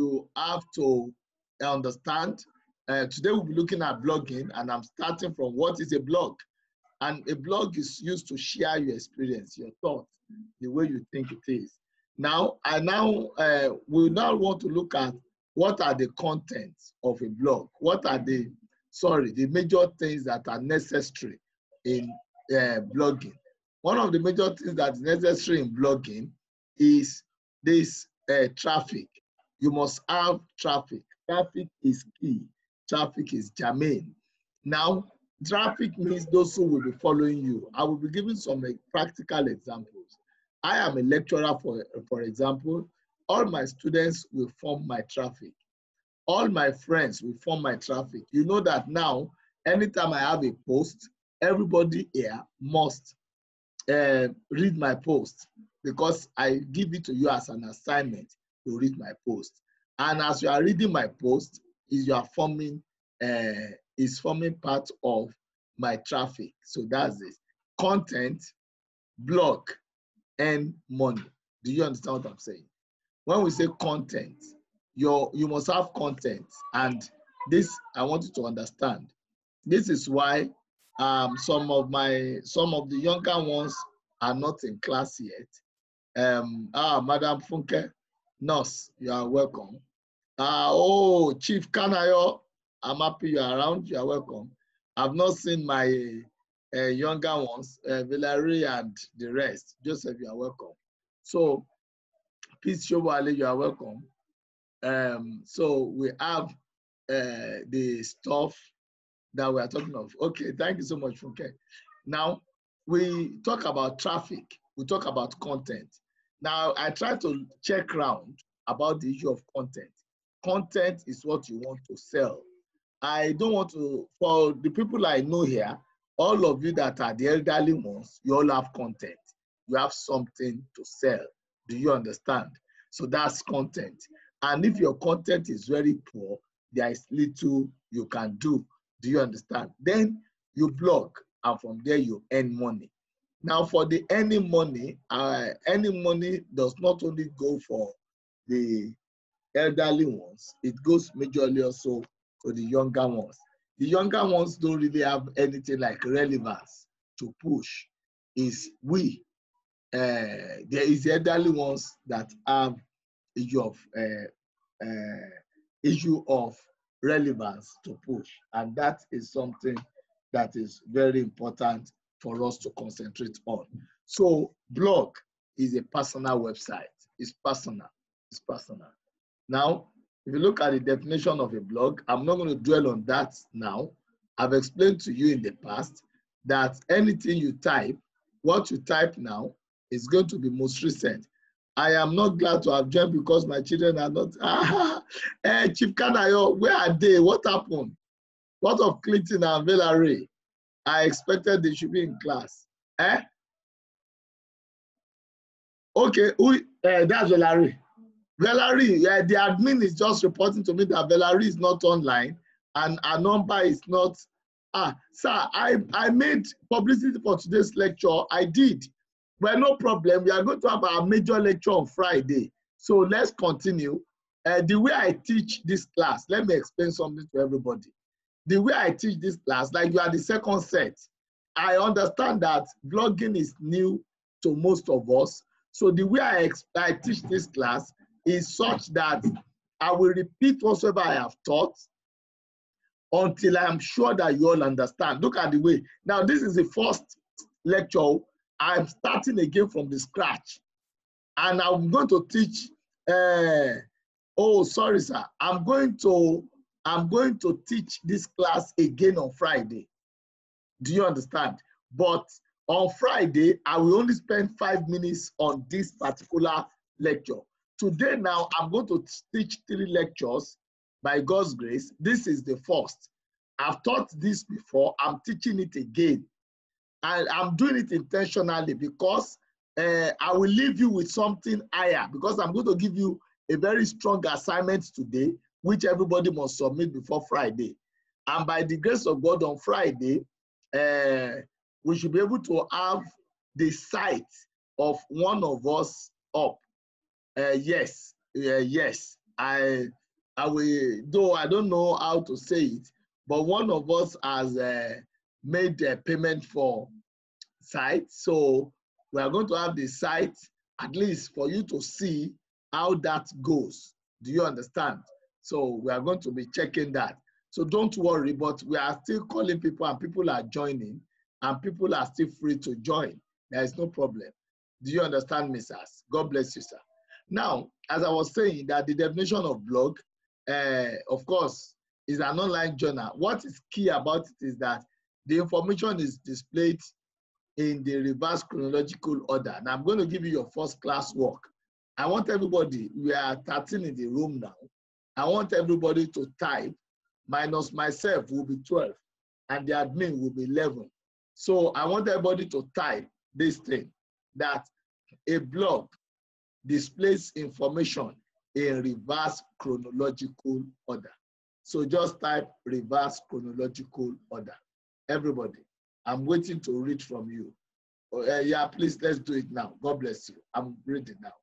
you have to understand. Today we'll be looking at blogging, and I'm starting from what is a blog. And a blog is used to share your experience, your thoughts, the way you think it is. Now, we now want to look at what are the contents of a blog. What are the major things that are necessary in blogging. One of the major things that is necessary in blogging is this traffic. You must have traffic. Traffic is key. Traffic is germane. Now, traffic means those who will be following you. I will be giving some practical examples. I am a lecturer, for example. All my students will form my traffic. All my friends will form my traffic. You know that now, anytime I have a post, everybody here must read my post, because I give it to you as an assignment to read my post. And as you are reading my post, you are forming part of my traffic. So that's it. Content, blog, and money. Do you understand what I'm saying? When we say content, you must have content. And this, I want you to understand. This is why some of the younger ones are not in class yet. Madam Funke, nurse, you are welcome. Chief Kanayo, I'm happy you are around. You are welcome. I've not seen my younger ones, Valerie and the rest. Joseph, you are welcome. So, Peace Shobale, you are welcome. So we have the stuff that we are talking of. Okay, thank you so much, Funke. Now, we talk about traffic. We talk about content. Now, I try to check around about the issue of content. Content is what you want to sell. I don't want to, for the people I know here, all of you that are the elderly ones, you all have content. You have something to sell. Do you understand? So that's content. And if your content is very poor, there is little you can do. Do you understand? Then you blog, and from there you earn money. Now, for the earning money does not only go for the elderly ones, it goes majorly also to the younger ones. The younger ones don't really have anything like relevance to push. There is the elderly ones that have issue of relevance to push, and that is something that is very important for us to concentrate on. So blog is a personal website. It's personal. It's personal. Now, if you look at the definition of a blog, I'm not going to dwell on that now. I've explained to you in the past that anything you type, what you type now is going to be most recent. I am not glad to have joined because my children are not. Chief Kanayo, where are they? What happened? What of Clinton and Valerie? I expected they should be in class. Okay, that's Valerie. Valerie, the admin is just reporting to me that Valerie is not online and our number is not. Sir, I made publicity for today's lecture. I did. Well, no problem. We are going to have our major lecture on Friday. So let's continue. The way I teach this class, let me explain something to everybody. The way I teach this class, like you are the second set, I understand that blogging is new to most of us. So the way I teach this class is such that I will repeat whatsoever I have taught until I am sure that you all understand. Look at the way. Now, this is the first lecture. I'm starting again from the scratch. And I'm going to teach, sorry, sir. I'm going to teach this class again on Friday. Do you understand? But on Friday, I will only spend 5 minutes on this particular lecture. Today now, I'm going to teach 3 lectures by God's grace. This is the first. I've taught this before. I'm teaching it again. And I'm doing it intentionally because I will leave you with something higher, because I'm going to give you a very strong assignment today, which everybody must submit before Friday. And by the grace of God, on Friday, we should be able to have the site of one of us up. Yes, I will, though I don't know how to say it, but one of us has made a payment for site. So we are going to have the site at least for you to see how that goes. Do you understand? So we are going to be checking that. So don't worry, but we are still calling people and people are joining and people are still free to join. There is no problem. Do you understand, Mrs.? God bless you, sir. Now, as I was saying, that the definition of blog, of course, is an online journal. What is key about it is that the information is displayed in the reverse chronological order. Now, I'm going to give you your first class work. I want everybody, we are 13 in the room now. I want everybody to type, minus myself will be 12, and the admin will be 11. So I want everybody to type this thing, that a blog displays information in reverse chronological order. So just type reverse chronological order. Everybody, I'm waiting to read from you. Yeah, please, let's do it now. God bless you. I'm reading now.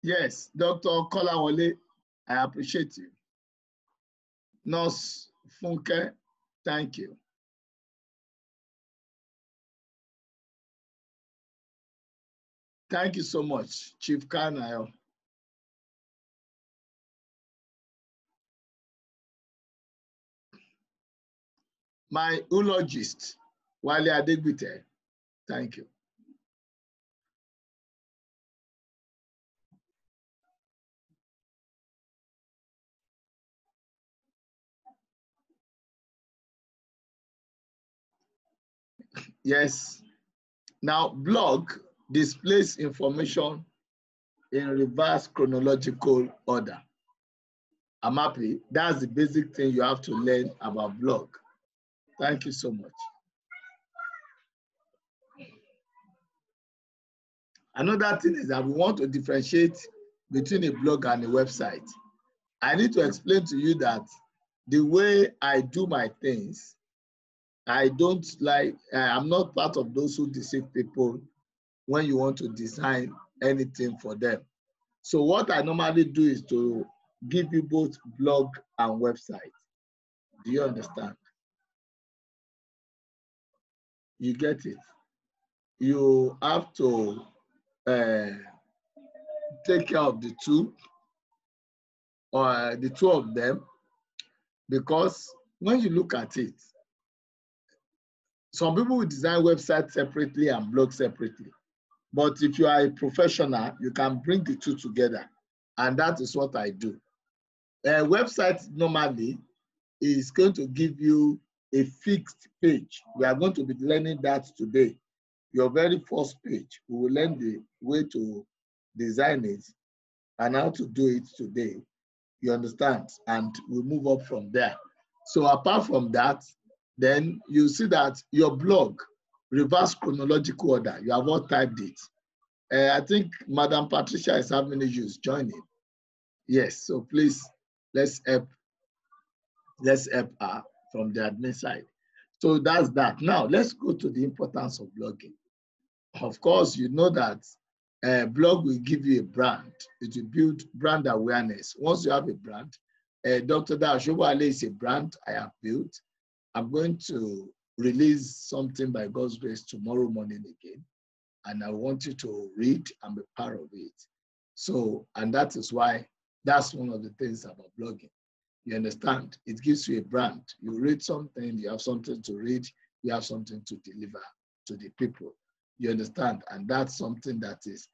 Yes, Dr. Kolawole, I appreciate you. Nurse Funke, thank you. Thank you so much, Chief Kanayo. My eulogist, Wale Adegbite, thank you. Yes. Now, blog displays information in reverse chronological order. I'm happy. That's the basic thing you have to learn about blog. Thank you so much. Another thing is that we want to differentiate between a blog and a website. I need to explain to you that the way I do my things, I don't like, I'm not part of those who deceive people when you want to design anything for them. So what I normally do is to give you both blog and website. Do you understand? You get it? You have to take care of the two, or the two of them, because when you look at it, some people will design websites separately and blog separately. But if you are a professional, you can bring the two together. And that is what I do. A website normally is going to give you a fixed page. We are going to be learning that today. Your very first page, we will learn the way to design it and how to do it today. You understand? And we'll move up from there. So apart from that, then you see that your blog, reverse chronological order, you have all typed it. I think Madam Patricia is having issues joining. Yes, so please, let's help her from the admin side. So that's that. Now, let's go to the importance of blogging. Of course, you know that blog will give you a brand. It will build brand awareness. Once you have a brand, Dr. Dashobale is a brand I have built. I'm going to release something by God's grace tomorrow morning again. And I want you to read and be part of it. So, and that is why that's one of the things about blogging. You understand? It gives you a brand. You read something, you have something to read, you have something to deliver. to the people. You understand? And that's something that is.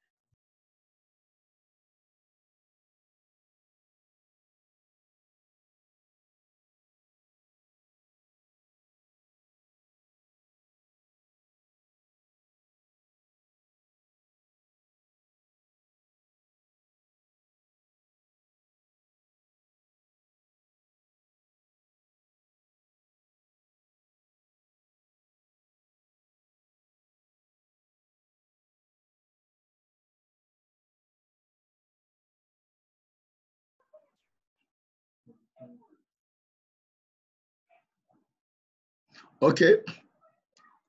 Okay,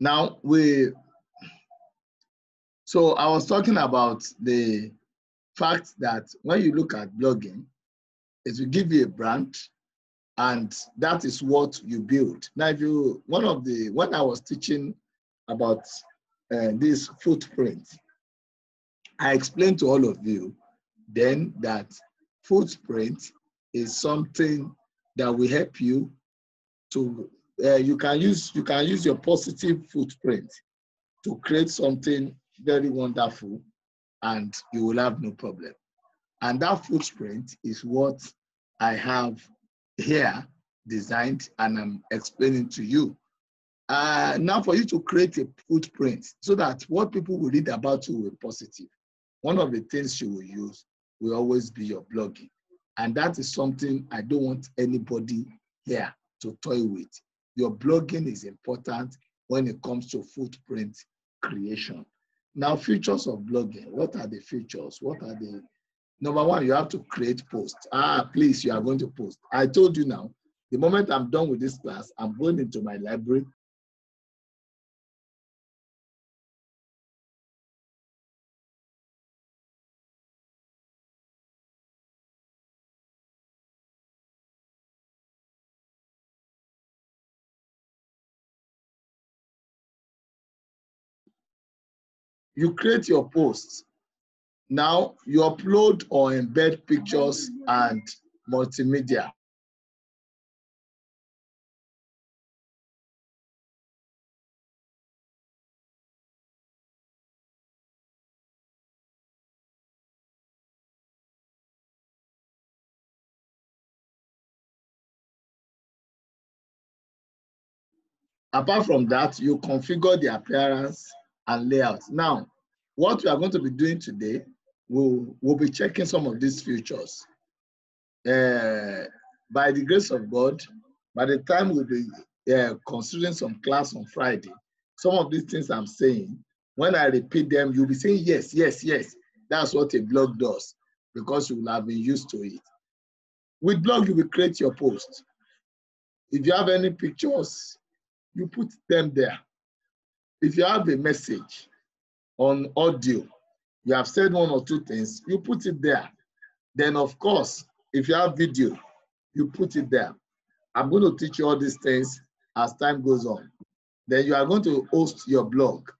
now so I was talking about the fact that when you look at blogging, it will give you a brand, and that is what you build. Now, if you, when I was teaching about this footprint, I explained to all of you then that footprint is something that will help you to, you can use your positive footprint to create something very wonderful, and you will have no problem. And that footprint is what I have here designed and I'm explaining to you. Now for you to create a footprint so that what people will read about you will be positive, one of the things you will use will always be your blogging. And that is something I don't want anybody here to toy with. Your blogging is important when it comes to footprint creation. Now, features of blogging. What are the features? What are the... Number one, you have to create posts. Please, you are going to post. I told you now, the moment I'm done with this class, I'm going into my library. You create your posts. Now you upload or embed pictures and multimedia. Apart from that, you configure the appearance and layout. Now, what we are going to be doing today, we'll be checking some of these features. By the grace of God, by the time we'll be considering some class on Friday, some of these things I'm saying, when I repeat them, you'll be saying, yes, yes, yes. That's what a blog does, because you will have been used to it. With blog, you will create your post. If you have any pictures, you put them there. If you have a message on audio, you have said one or two things, you put it there. Then, of course, if you have video, you put it there. I'm going to teach you all these things as time goes on. Then you are going to host your blog.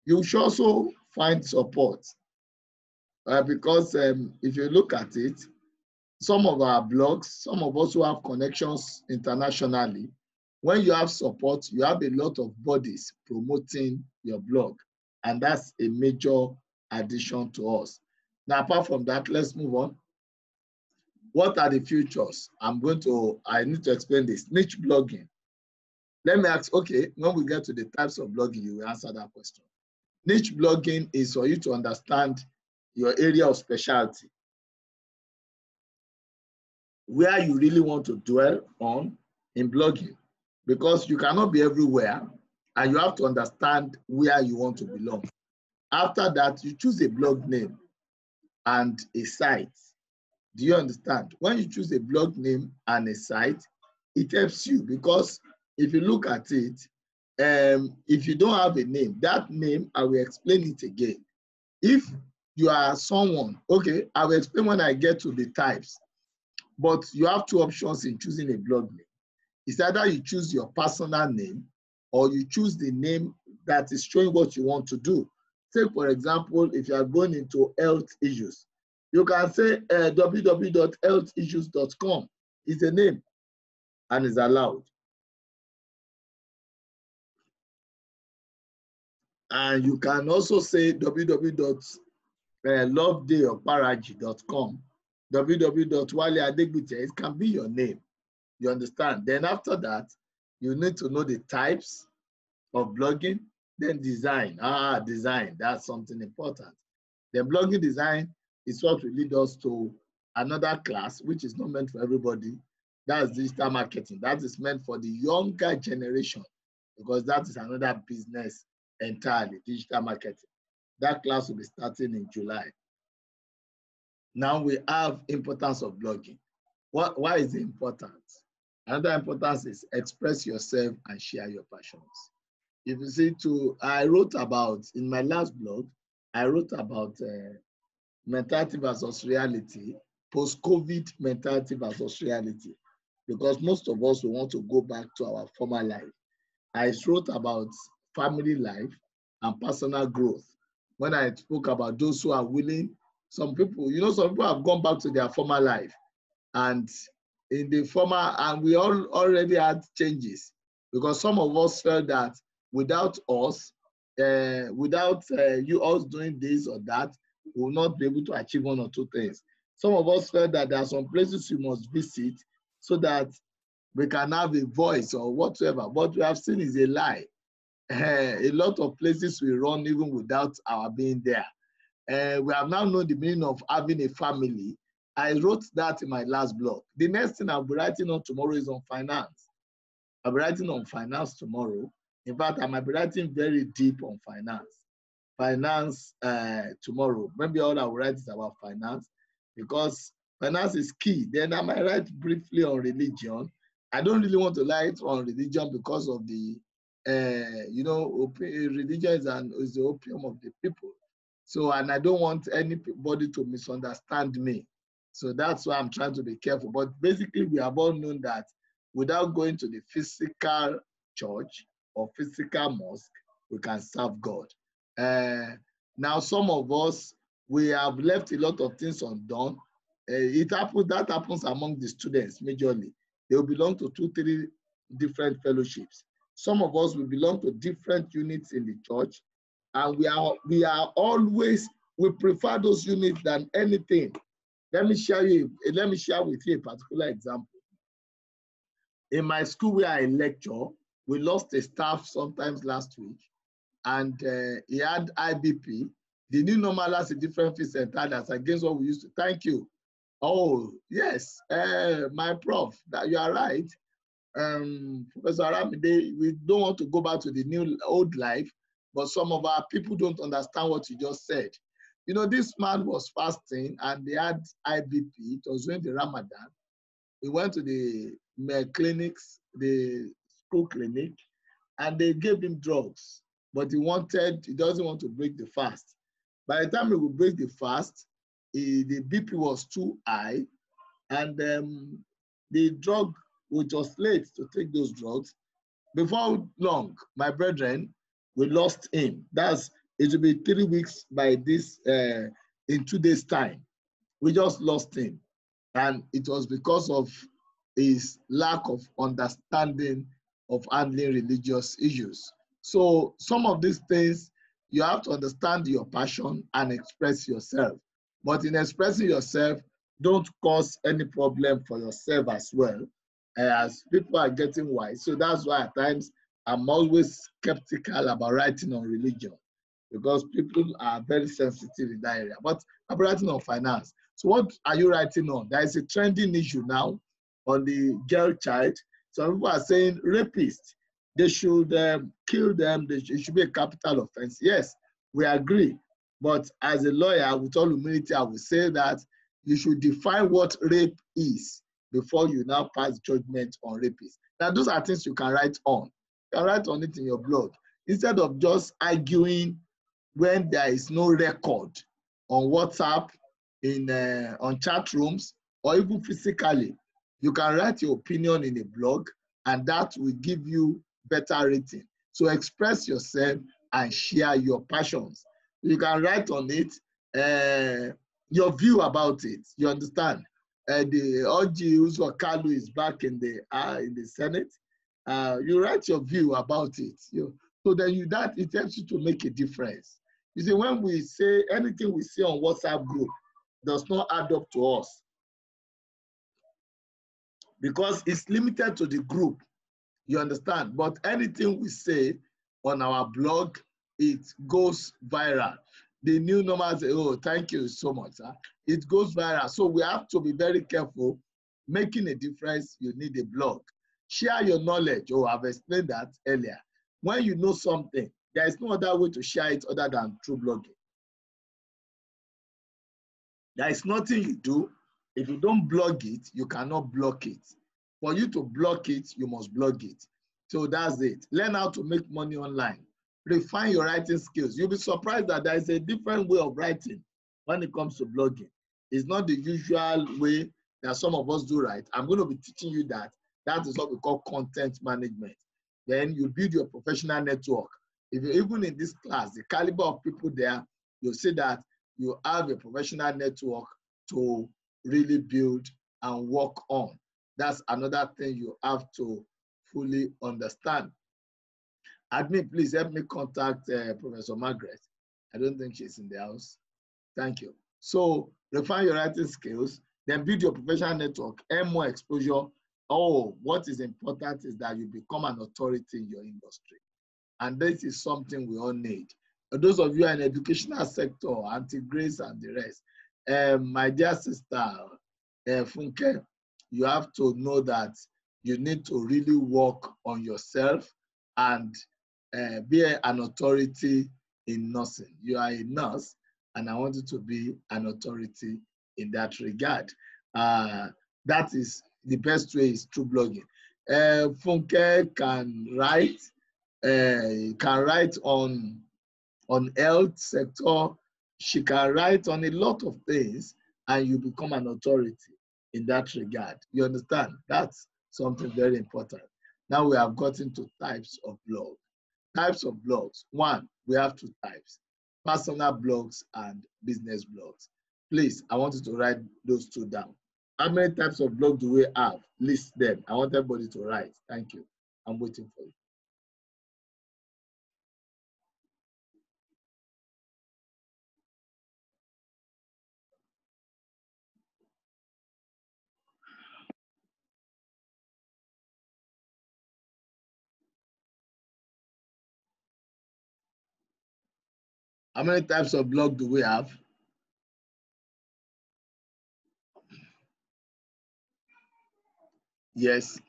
You should also find support because if you look at it, some of our blogs, some of us who have connections internationally, when you have support, you have a lot of bodies promoting your blog. And that's a major addition to us. Now, apart from that, let's move on. What are the features? I need to explain this. Niche blogging. Let me ask, okay, when we get to the types of blogging, you will answer that question. Niche blogging is for you to understand your area of specialty, where you really want to dwell on in blogging, because you cannot be everywhere and you have to understand where you want to belong. After that, you choose a blog name and a site. Do you understand? When you choose a blog name and a site, it helps you, because if you look at it, if you don't have a name, that name, I will explain it again. If you are someone, okay, I will explain when I get to the types, but you have two options in choosing a blog name. It's either you choose your personal name or you choose the name that is showing what you want to do. Say, for example, if you are going into health issues, you can say www.healthissues.com is a name and is allowed. And you can also say www.lovedayoparaji.com, www.waleadegbite. It can be your name. You understand? Then after that, you need to know the types of blogging. Then design. Design. That's something important. The blogging design is what will lead us to another class, which is not meant for everybody. That's digital marketing. That is meant for the younger generation, because that is another business entirely, digital marketing. That class will be starting in July. Now we have importance of blogging. Why is it important? Another importance is express yourself and share your passions. If you see, I wrote about, in my last blog, I wrote about mentality versus reality, post-COVID mentality versus reality, because most of us will want to go back to our former life. I wrote about family life and personal growth. When I spoke about those who are willing, some people have gone back to their former life, and in the former, and we all already had changes, because some of us felt that without us, without you us doing this or that, we will not be able to achieve one or two things. Some of us felt that there are some places we must visit so that we can have a voice or whatever. What we have seen is a lie. A lot of places we run even without our being there. We have now known the meaning of having a family. I wrote that in my last blog. The next thing I'll be writing on tomorrow is on finance. I'll be writing on finance tomorrow. In fact, I might be writing very deep on finance. Finance tomorrow. Maybe all I will write is about finance, because finance is key. Then I might write briefly on religion. I don't really want to write on religion because of the, religion is the opium of the people. So, and I don't want anybody to misunderstand me. So that's why I'm trying to be careful. But basically, we have all known that without going to the physical church or physical mosque, we can serve God. Now, some of us, we have left a lot of things undone. That happens among the students majorly. They will belong to 2-3 different fellowships. Some of us will belong to different units in the church, and we prefer those units than anything. Let me share with you a particular example. In my school where I lecture, we lost a staff sometimes last week, and he had IBP. The new normal has a different fee center that's against what we used to. Thank you. Oh, yes, my prof, that you are right. Professor Aramide, we don't want to go back to the old life, but some of our people don't understand what you just said. You know, this man was fasting and they had IBP. It was during the Ramadan. He went to the clinics, the school clinic, and they gave him drugs, but he doesn't want to break the fast. By the time he would break the fast, the BP was too high, and the drug, which was late to take those drugs, before long, my brethren, we lost him. It will be 3 weeks by this, in 2 days' time. We just lost him. And it was because of his lack of understanding of handling religious issues. So some of these things, you have to understand your passion and express yourself. But in expressing yourself, don't cause any problem for yourself as well, as people are getting wise. So that's why at times I'm always skeptical about writing on religion, because people are very sensitive in that area. But I'm writing on finance. So what are you writing on? There is a trending issue now on the girl child. Some people are saying rapists, they should kill them. It should be a capital offense. Yes, we agree. But as a lawyer, with all humility, I will say that you should define what rape is before you now pass judgment on rapists. Now, those are things you can write on. You can write on it in your blog, instead of just arguing when there is no record on WhatsApp, on chat rooms, or even physically. You can write your opinion in a blog, and that will give you better rating. So express yourself and share your passions. You can write on it your view about it. You understand? The Orji Uzwa Kalu is back in the Senate. You write your view about it. So then it helps you to make a difference. You see, when we say anything we say on WhatsApp group does not add up to us because it's limited to the group. You understand? But anything we say on our blog, it goes viral. The new normal say, oh, thank you so much. Huh? It goes viral. So we have to be very careful. Making a difference, you need a blog. Share your knowledge. Oh, I've explained that earlier. When you know something, there is no other way to share it other than through blogging. There is nothing you do. If you don't blog it, you cannot block it. For you to block it, you must blog it. So that's it. Learn how to make money online. Refine your writing skills. You'll be surprised that there is a different way of writing when it comes to blogging. It's not the usual way that some of us do write. I'm going to be teaching you that. That is what we call content management. Then you build your professional network. If you're even in this class, the caliber of people there, you'll see that you have a professional network to really build and work on. That's another thing you have to fully understand. Admin, please help me contact Professor Margaret. I don't think she's in the house. Thank you. So refine your writing skills, then build your professional network, earn more exposure. Oh, what is important is that you become an authority in your industry. And this is something we all need. Those of you in the educational sector, Auntie Grace and the rest, my dear sister, Funke, you have to know that you need to really work on yourself and be an authority in nursing. You are a nurse, and I want you to be an authority in that regard. That is the best way is through blogging. Funke can write on health sector. She can write on a lot of things, and you become an authority in that regard. You understand? That's something very important. Now we have gotten to types of blogs. Types of blogs. One, we have two types: personal blogs and business blogs. Please, I want you to write those two down. How many types of blogs do we have? List them. I want everybody to write. Thank you. I'm waiting for you. How many types of blog do we have? Yes.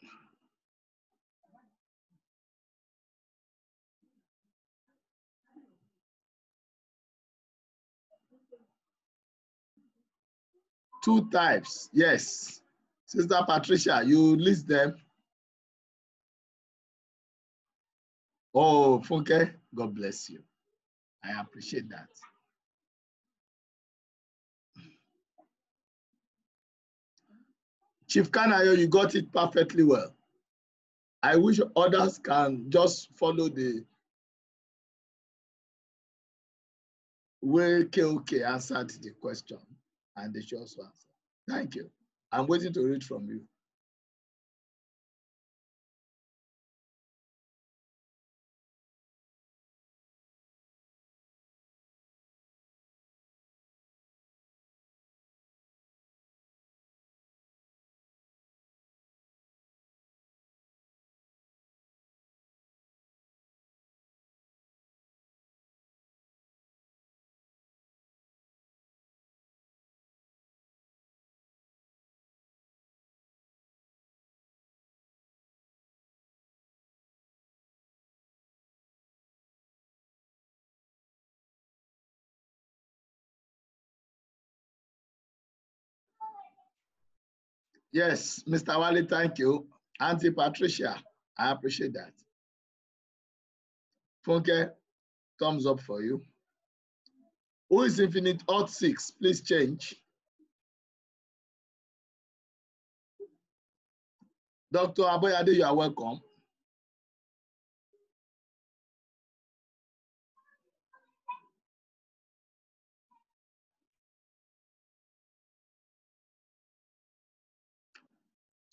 Two types. Yes. Sister Patricia, you list them. Oh, Funke, God bless you. I appreciate that. Chief Kanayo, you got it perfectly well. I wish others can just follow the way KOK answered the question, and they should also answer. Thank you. I'm waiting to read from you. Yes, Mr. Wale, thank you. Auntie Patricia, I appreciate that. Funke, thumbs up for you. Who is Infinite Hot 6? Please change. Dr. Aboyade, you are welcome.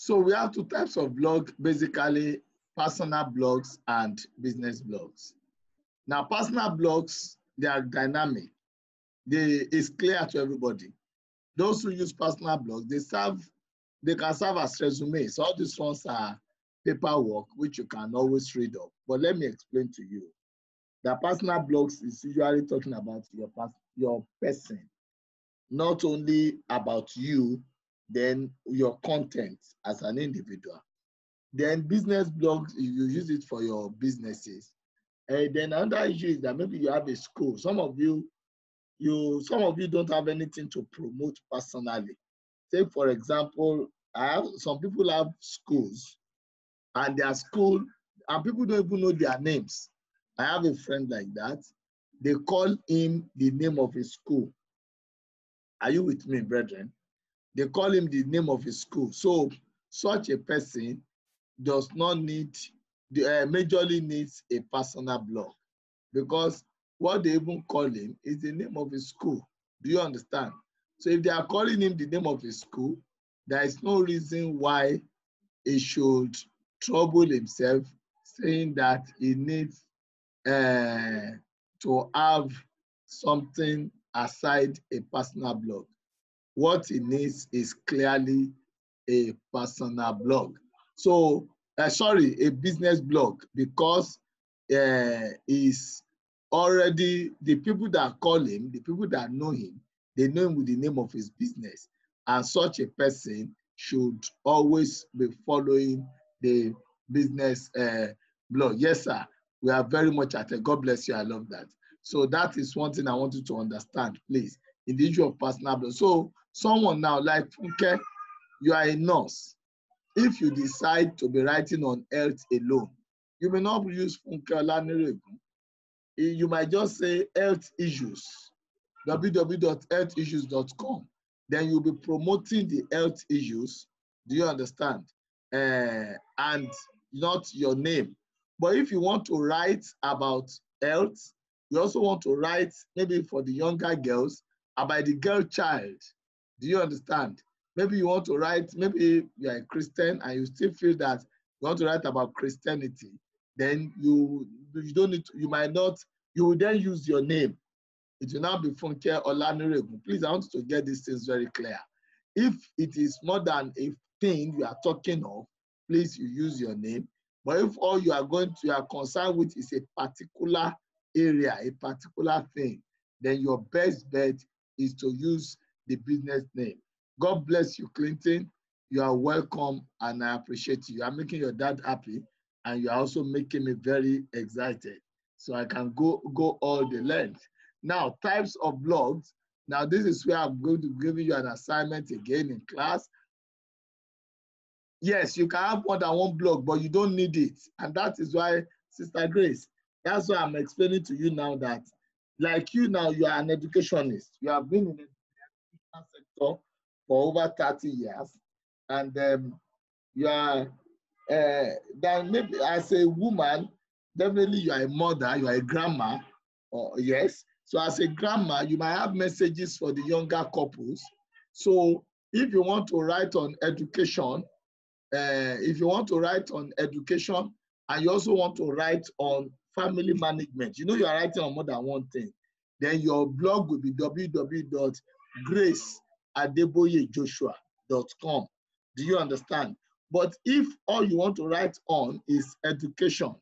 So we have two types of blog, basically personal blogs and business blogs. Now, personal blogs, they are dynamic. It's clear to everybody. Those who use personal blogs, they can serve as resumes. All these ones are paperwork, which you can always read up. But let me explain to you. The personal blogs is usually talking about your person, not only about you, then your content as an individual. Then business blogs, you use it for your businesses. And then another issue is that maybe you have a school. Some of you don't have anything to promote personally. Say, for example, some people have schools, and their school, and people don't even know their names. I have a friend like that. They call him the name of his school. Are you with me, brethren? They call him the name of his school. So such a person does not need, majorly needs a personal blog, because what they even call him is the name of his school. Do you understand? So if they are calling him the name of his school, there is no reason why he should trouble himself saying that he needs to have something aside a personal blog. What he needs is clearly a personal blog. So, sorry, a business blog, because is already, the people that call him, the people that know him, they know him with the name of his business. And such a person should always be following the business blog. Yes, sir. We are very much at it. God bless you. I love that. So that is one thing I want you to understand, please, in the issue of personal blog. So someone now like Funke, you are a nurse. If you decide to be writing on health alone, you may not use Funke Olaniregun. You might just say health issues, www.healthissues.com. Then you'll be promoting the health issues. Do you understand? And not your name. But if you want to write about health, you also want to write maybe for the younger girls about the girl child. Do you understand? Maybe you want to write, maybe you're a Christian and you still feel that you want to write about Christianity. Then you don't need to, you might not, you will then use your name. It will now be Funke Olaniregun. Please, I want you to get these things very clear. If it is more than a thing you are talking of, please, you use your name. But if all you are concerned with is a particular area, a particular thing, then your best bet is to use the business name. God bless you, Clinton. You are welcome, and I appreciate you. I'm making your dad happy, and you're also making me very excited. So I can go all the length. Now, types of blogs. Now, this is where I'm going to give you an assignment again in class. Yes, you can have more than one blog, but you don't need it. And that is why, Sister Grace, that's why I'm explaining to you now that, like you now, you are an educationist. You have been in the educational sector for over 30 years. And you are, then maybe as a woman, definitely you are a mother, you are a grandma, or yes. So as a grandma, you might have messages for the younger couples. So if you want to write on education, and you also want to write on family management, you know you are writing on more than one thing, then your blog will be www.graceadeboyejoshua.com. Do you understand? But if all you want to write on is education,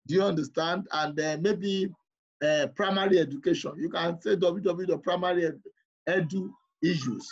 do you understand? And maybe primary education, you can say www.primaryeduissues,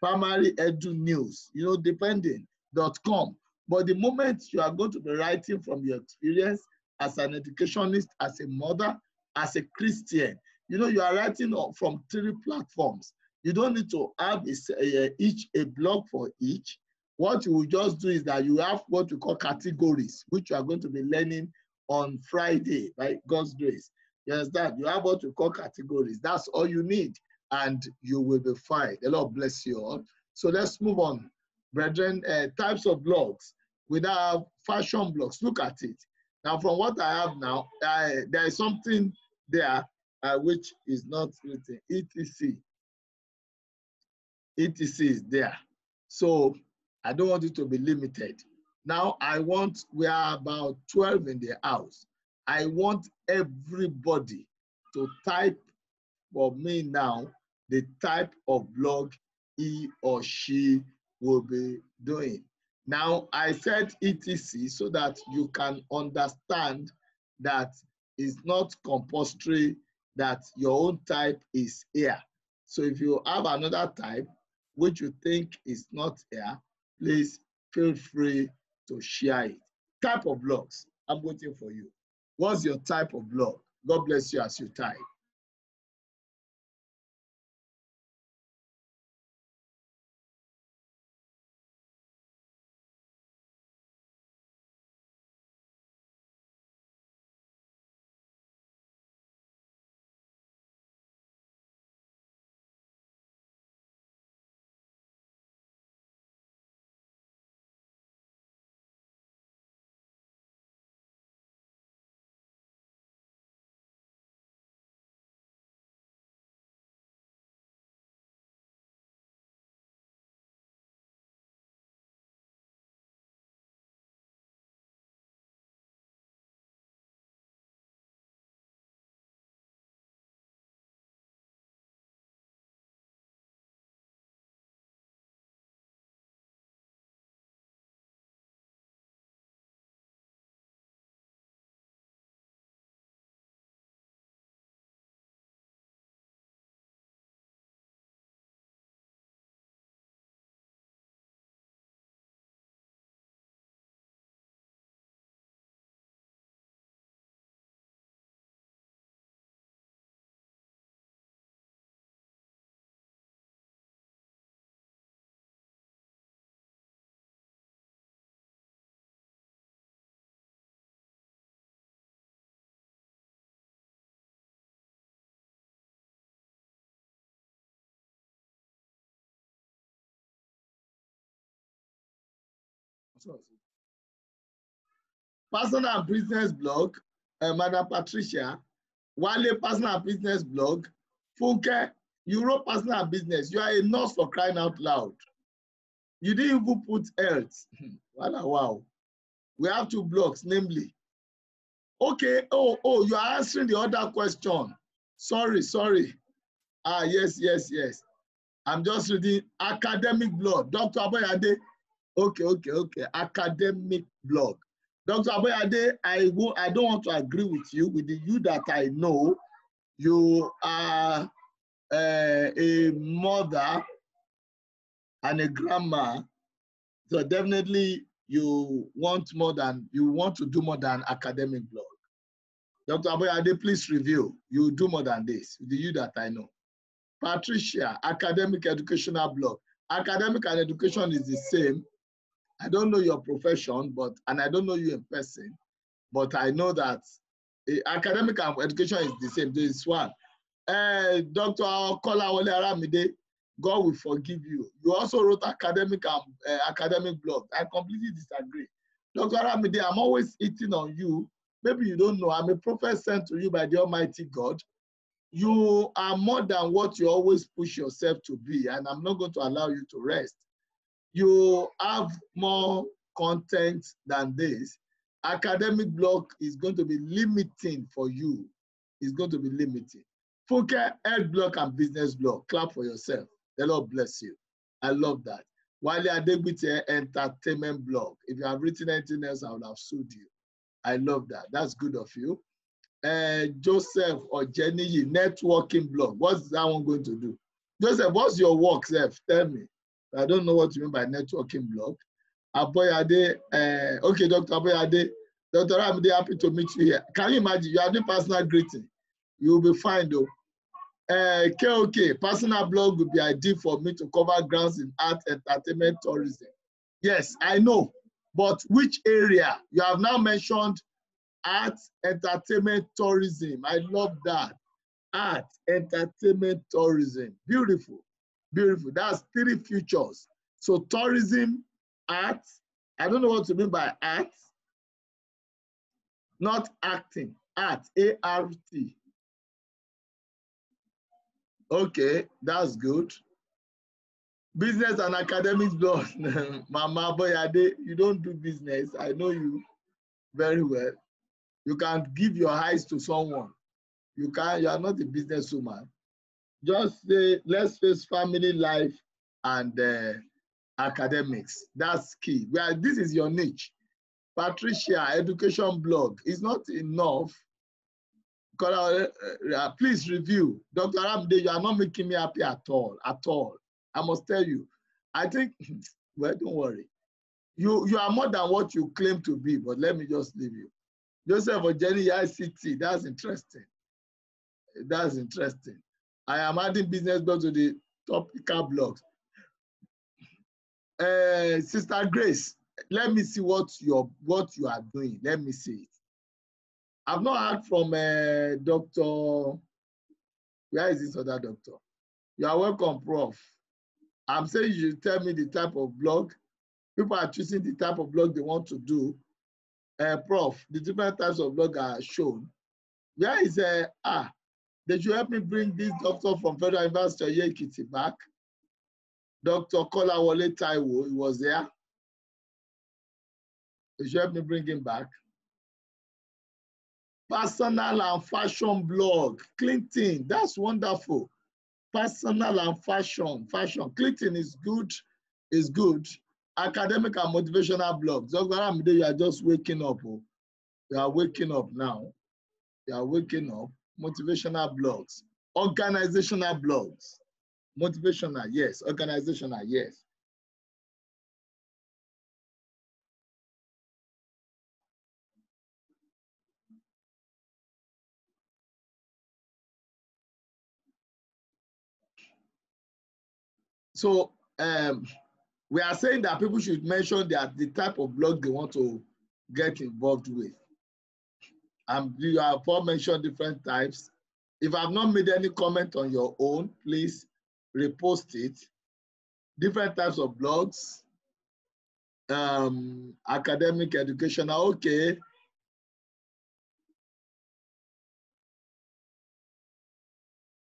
primary edu news, you know, depending.com. But the moment you are going to be writing from your experience as an educationist, as a mother, as a Christian, you know, you are writing from 3 platforms. You don't need to have a blog for each. What you will just do is that you have what we call categories, which you are going to be learning on Friday, by God's grace. You understand? You have what we call categories. That's all you need, and you will be fine. The Lord bless you all. So let's move on, brethren. Types of blogs. We now have fashion blogs. Look at it. Now, from what I have now, there is something there which is not written. ETC. ETC is there. So I don't want it to be limited. Now we are about 12 in the house. I want everybody to type for me now the type of blog he or she will be doing. Now, I said ETC so that you can understand that it's not compulsory that your own type is here. So if you have another type which you think is not here, please feel free to share it. Type of blogs, I'm waiting for you. What's your type of blog? God bless you as you type. Personal and business blog, Madam Patricia. Wale, personal and business blog. Funke, you wrote personal and business. You are a nurse for crying out loud. You didn't even put health. Wow. We have 2 blogs, namely. Okay, you are answering the other question. Sorry. Yes. I'm just reading academic blog. Dr. Aboyade. Okay. Academic blog. Dr. Aboyade, I don't want to agree with you. With the you that I know, you are a mother and a grandma. So definitely you want to do more than academic blog. Dr. Aboyade, please review. You do more than this. The you that I know. Patricia, academic educational blog. Academic and education is the same. I don't know your profession, and I don't know you in person, but I know that academic and education is the same. There is one. Dr. Kolawole Aramide, God will forgive you. You also wrote academic blog. I completely disagree. Dr. Aramide, I'm always eating on you. Maybe you don't know, I'm a prophet sent to you by the Almighty God. You are more than what you always push yourself to be, and I'm not going to allow you to rest. You have more content than this. Academic blog is going to be limiting for you. It's going to be limiting. Funke, health blog and business blog. Clap for yourself. The Lord bless you. I love that. Wale Adegbite, entertainment blog. If you have written anything else, I would have sued you. I love that. That's good of you. Joseph or Jenny, networking blog. What's that one going to do? Joseph, what's your work, Seth? Tell me. I don't know what you mean by networking blog. Aboyade, okay, Dr. Aboyade. Dr. I'm happy to meet you here. Can you imagine? You are doing personal greeting. You'll be fine though. KOK, personal blog would be ideal for me to cover grounds in art, entertainment, tourism. Yes, I know. But which area? You have now mentioned art, entertainment, tourism. I love that. Art, entertainment, tourism. Beautiful. Beautiful. That's 3 futures. So tourism, art. I don't know what you mean by art. Not acting. Art. A-R-T. Okay, that's good. Business and academics blog. Mama Boyade, you don't do business. I know you very well. You can give your eyes to someone. You are not a businesswoman. Just say, let's face family life and academics. That's key. Well, this is your niche. Patricia, education blog is not enough. Please review. Dr. Aramide, you are not making me happy at all. At all. I must tell you. I think, well, don't worry. You are more than what you claim to be, but let me just leave you. Joseph Ojeni ICT, that's interesting. That's interesting. I am adding business blog to the topical blogs. Sister Grace, let me see what you are doing. Let me see it. I've not heard from Dr. Where is this other doctor? You are welcome, Prof. I'm saying you should tell me the type of blog. People are choosing the type of blog they want to do. Prof, the different types of blog are shown. Where is they should help me bring this doctor from Federal University of Ekiti back. Dr. Kolawole Taiwo, he was there. They should help me bring him back. Personal and fashion blog, Clinton, that's wonderful. Personal and fashion. Clinton is good, Academic and motivational blogs. Dr. Aramide, you are just waking up. Oh. You are waking up now. You are waking up. Motivational blogs. Organizational blogs. Motivational, yes. Organizational, yes. So we are saying that people should mention the type of blog they want to get involved with. You have all mentioned different types. If I've not made any comment on your own, please repost it. Different types of blogs, academic, educational, okay.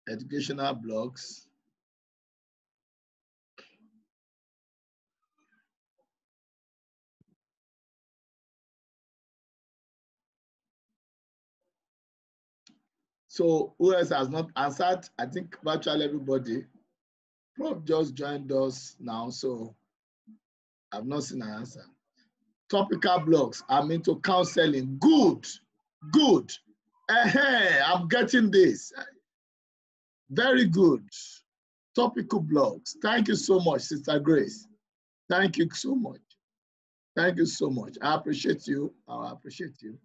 Educational blogs. So who else has not answered? I think virtually everybody. Prof just joined us now, so I've not seen an answer. Topical blogs. I'm into counseling. Good. I'm getting this. Very good. Topical blogs. Thank you so much, Sister Grace. Thank you so much. Thank you so much. I appreciate you. I appreciate you.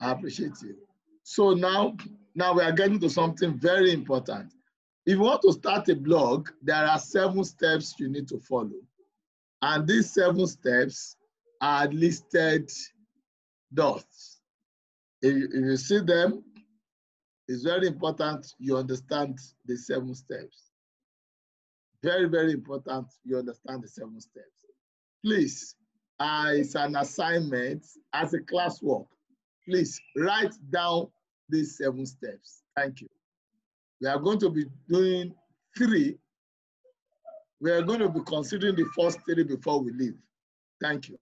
I appreciate you. So now we are getting to something very important. If you want to start a blog, there are 7 steps you need to follow. And these 7 steps are listed thus. If you see them, it's very important you understand the 7 steps. Very, very important you understand the 7 steps. Please, it's an assignment as a classwork. Please write down these 7 steps. Thank you. We are going to be doing 3. We are going to be considering the first 3 before we leave. Thank you.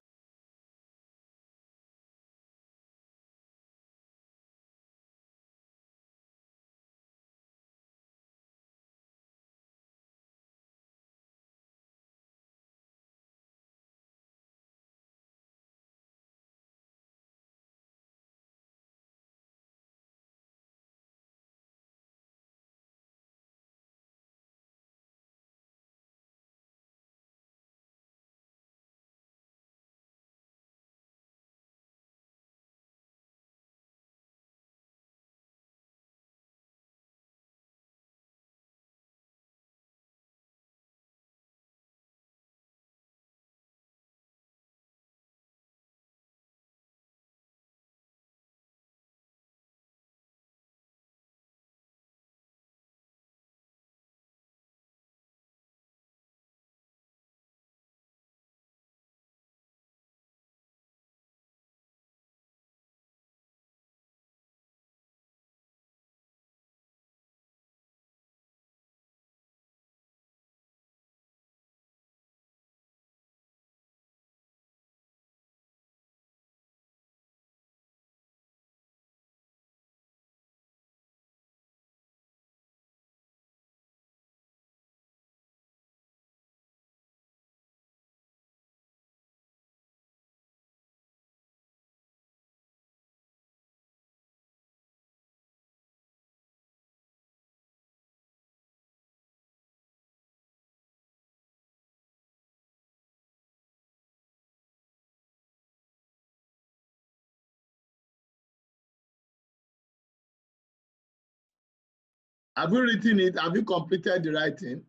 Have you written it? Have you completed the writing?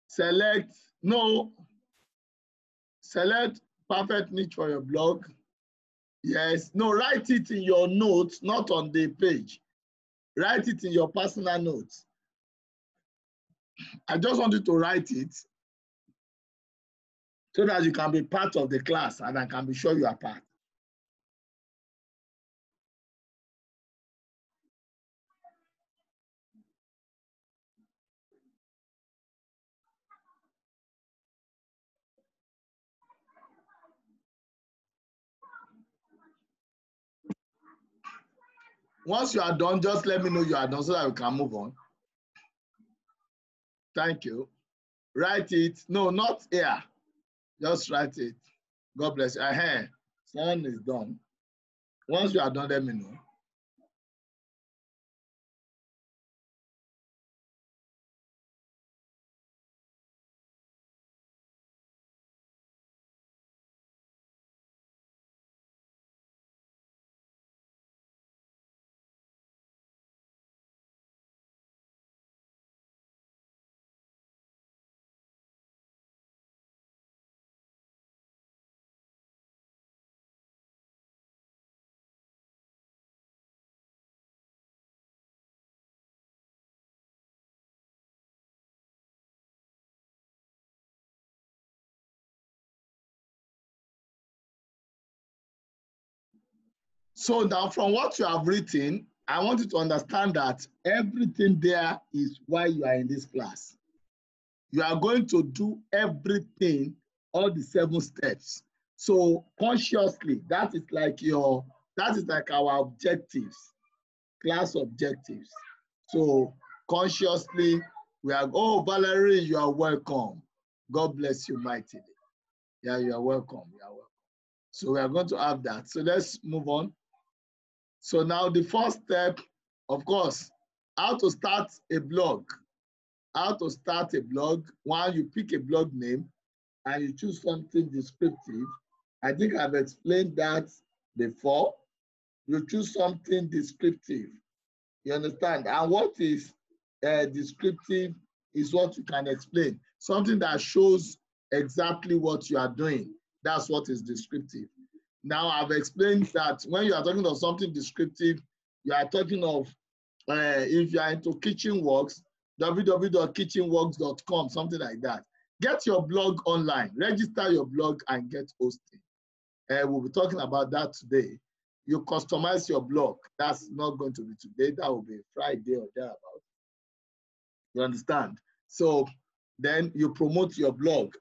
Select, no. Select perfect niche for your blog. Yes, no, write it in your notes, not on the page. Write it in your personal notes. I just want you to write it so that you can be part of the class and I can be sure you are part. Once you are done, just let me know you are done so that we can move on. Thank you. Write it. No, not here. Just write it. God bless you. Someone is done. Once you are done, let me know. So now from what you have written, I want you to understand that everything there is why you are in this class. You are going to do everything, all the 7 steps. So consciously, that is like our objectives, class objectives. So consciously, we are, oh, Valerie, you are welcome. God bless you mightily. Yeah, you are welcome. You are welcome. So we are going to have that. So let's move on. So now the first step, of course, how to start a blog. How to start a blog. One, you pick a blog name and you choose something descriptive. I think I've explained that before. You choose something descriptive. You understand? And what is descriptive is what you can explain. Something that shows exactly what you are doing. That's what is descriptive. Now, I've explained that when you are talking of something descriptive, you are talking of, if you are into kitchen works, www.kitchenworks.com, something like that. Get your blog online, register your blog and get hosting. We'll be talking about that today. You customize your blog. That's not going to be today. That will be Friday or thereabout. You understand? So then you promote your blog.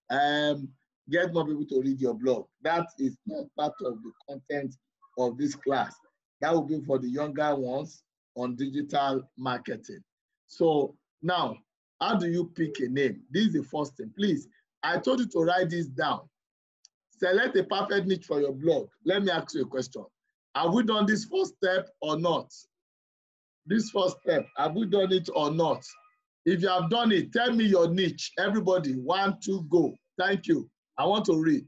Get more people to read your blog. That is not part of the content of this class. That will be for the younger ones on digital marketing. So now, how do you pick a name? This is the first thing. Please, I told you to write this down. Select a perfect niche for your blog. Let me ask you a question. Have we done this first step or not? This first step, have we done it or not? If you have done it, tell me your niche. Everybody, 1, 2, go. Thank you. I want to read.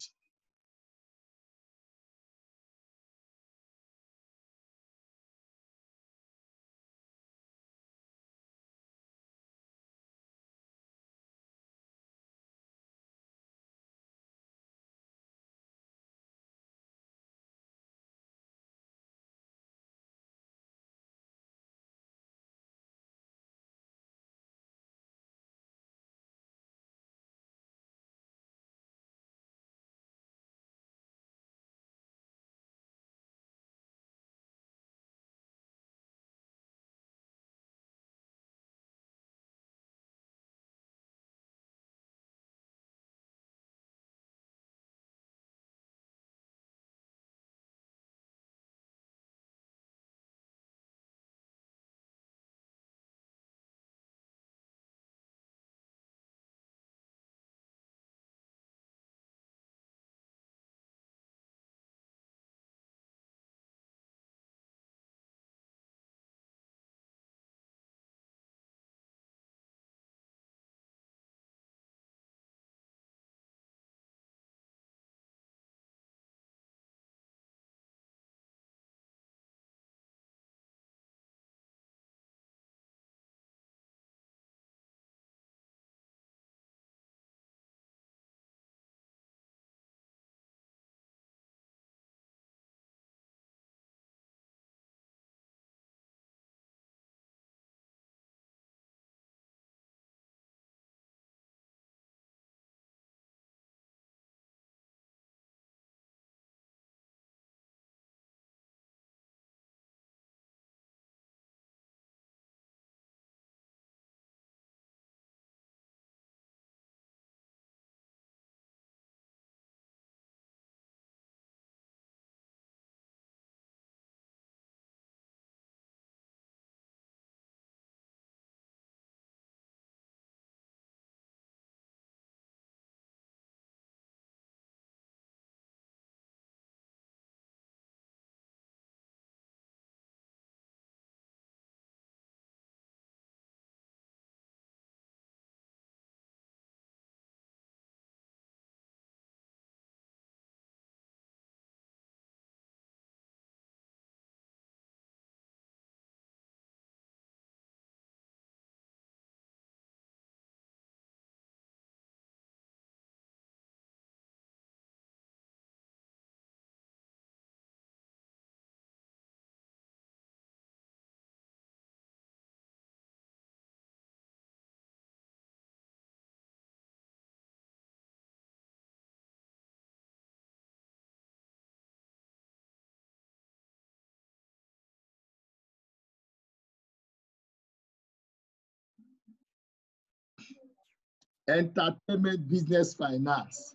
Entertainment, business, finance.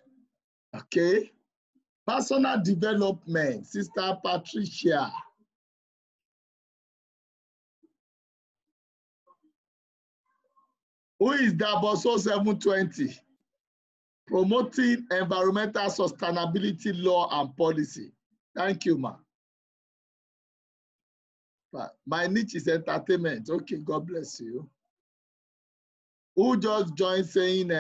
Okay. Personal development, Sister Patricia. Who is Daboso 720? Promoting environmental sustainability law and policy. Thank you, ma. My niche is entertainment. Okay, God bless you. Who just joined saying,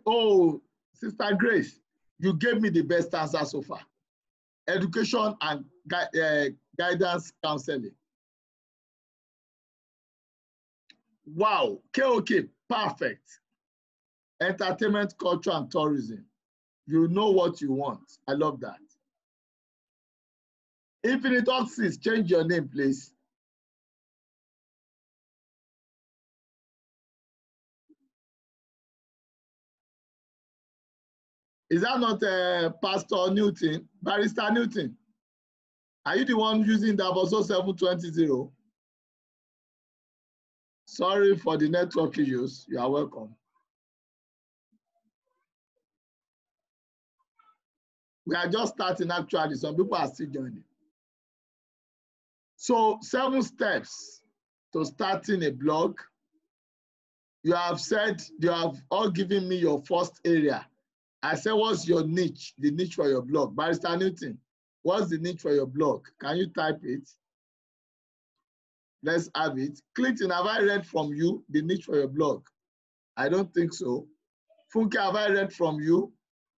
oh, Sister Grace, you gave me the best answer so far. Education and guidance counseling. Wow, KOK, perfect. Entertainment, culture, and tourism. You know what you want. I love that. Infinite Oxys, change your name, please. Is that not Pastor Newton, Barrister Newton? Are you the one using Daboso 720? Sorry for the network issues. You are welcome. We are just starting actually. Some people are still joining. So 7 steps to starting a blog. You have said, you have all given me your first area. I said, what's your niche, the niche for your blog? Barrister Newton, what's the niche for your blog? Can you type it? Let's have it. Clinton, have I read from you the niche for your blog? I don't think so. Funke, have I read from you?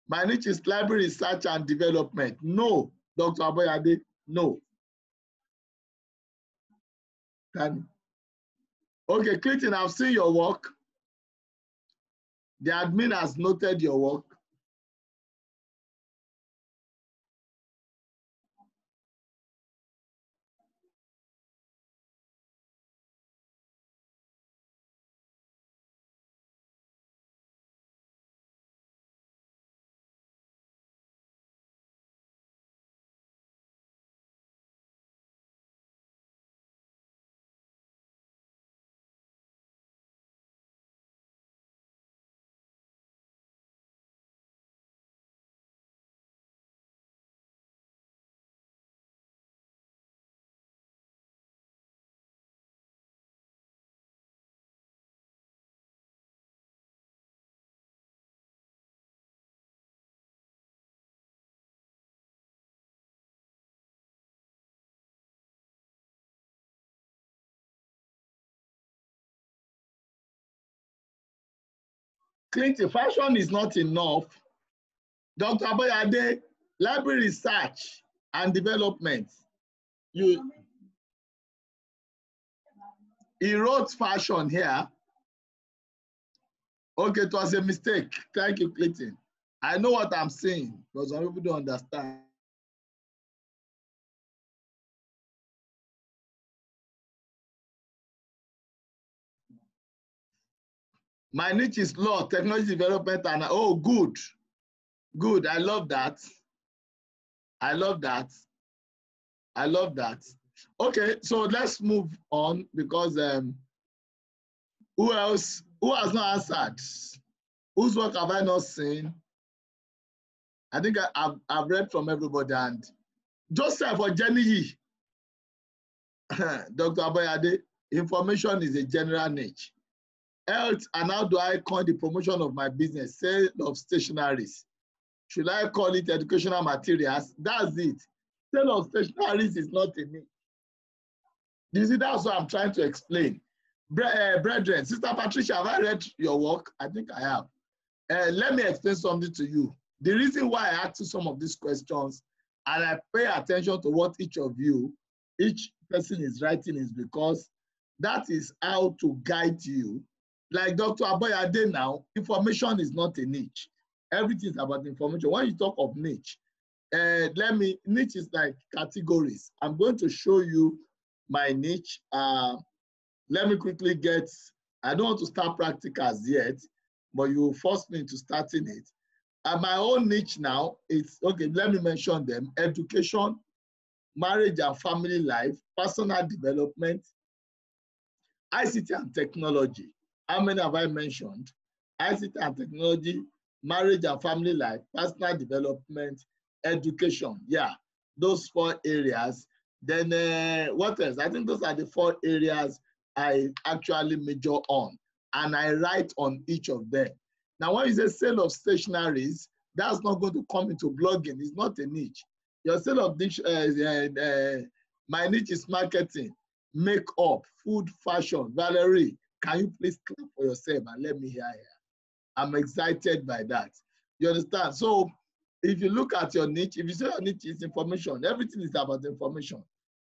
My niche is library research and development. No, Dr. Aboyade, no. Okay, Clinton, I've seen your work. The admin has noted your work. Clinton, fashion is not enough. Dr. Aboyade, library research and development. He wrote fashion here. Okay, it was a mistake. Thank you, Clinton. I know what I'm saying, but some people don't understand. My niche is law, technology development, and oh, good. Good. I love that. I love that. I love that. Okay, so let's move on because who else? Who has not answered? Whose work have I not seen? I think I've read from everybody. And Joseph or Jenny, Dr. Aboyade, information is a general niche. Health and how do I call the promotion of my business? Sale of stationaries. Should I call it educational materials? That's it. Sale of stationaries is not a niche. You see, that's what I'm trying to explain. Brethren, Sister Patricia, have I read your work? I think I have. Let me explain something to you. The reason why I ask you some of these questions and I pay attention to what each person is writing is because that is how to guide you. Like Dr. Aboyade now, information is not a niche. Everything is about information. When you talk of niche, niche is like categories. I'm going to show you my niche. Let me quickly I don't want to start practicals yet, but you force me into starting it. And my own niche now is, okay, let me mention them. Education, marriage and family life, personal development, ICT and technology. How many have I mentioned? ICT and technology, marriage and family life, personal development, education. Yeah, those 4 areas. Then what else? I think those are the 4 areas I actually major on, and I write on each of them. Now, when you say sale of stationaries, that's not going to come into blogging. It's not a niche. Your sale of my niche is marketing, makeup, food, fashion. Valerie, can you please clap for yourself and let me hear here? I'm excited by that. You understand? So if you look at your niche, if you say your niche is information, everything is about information.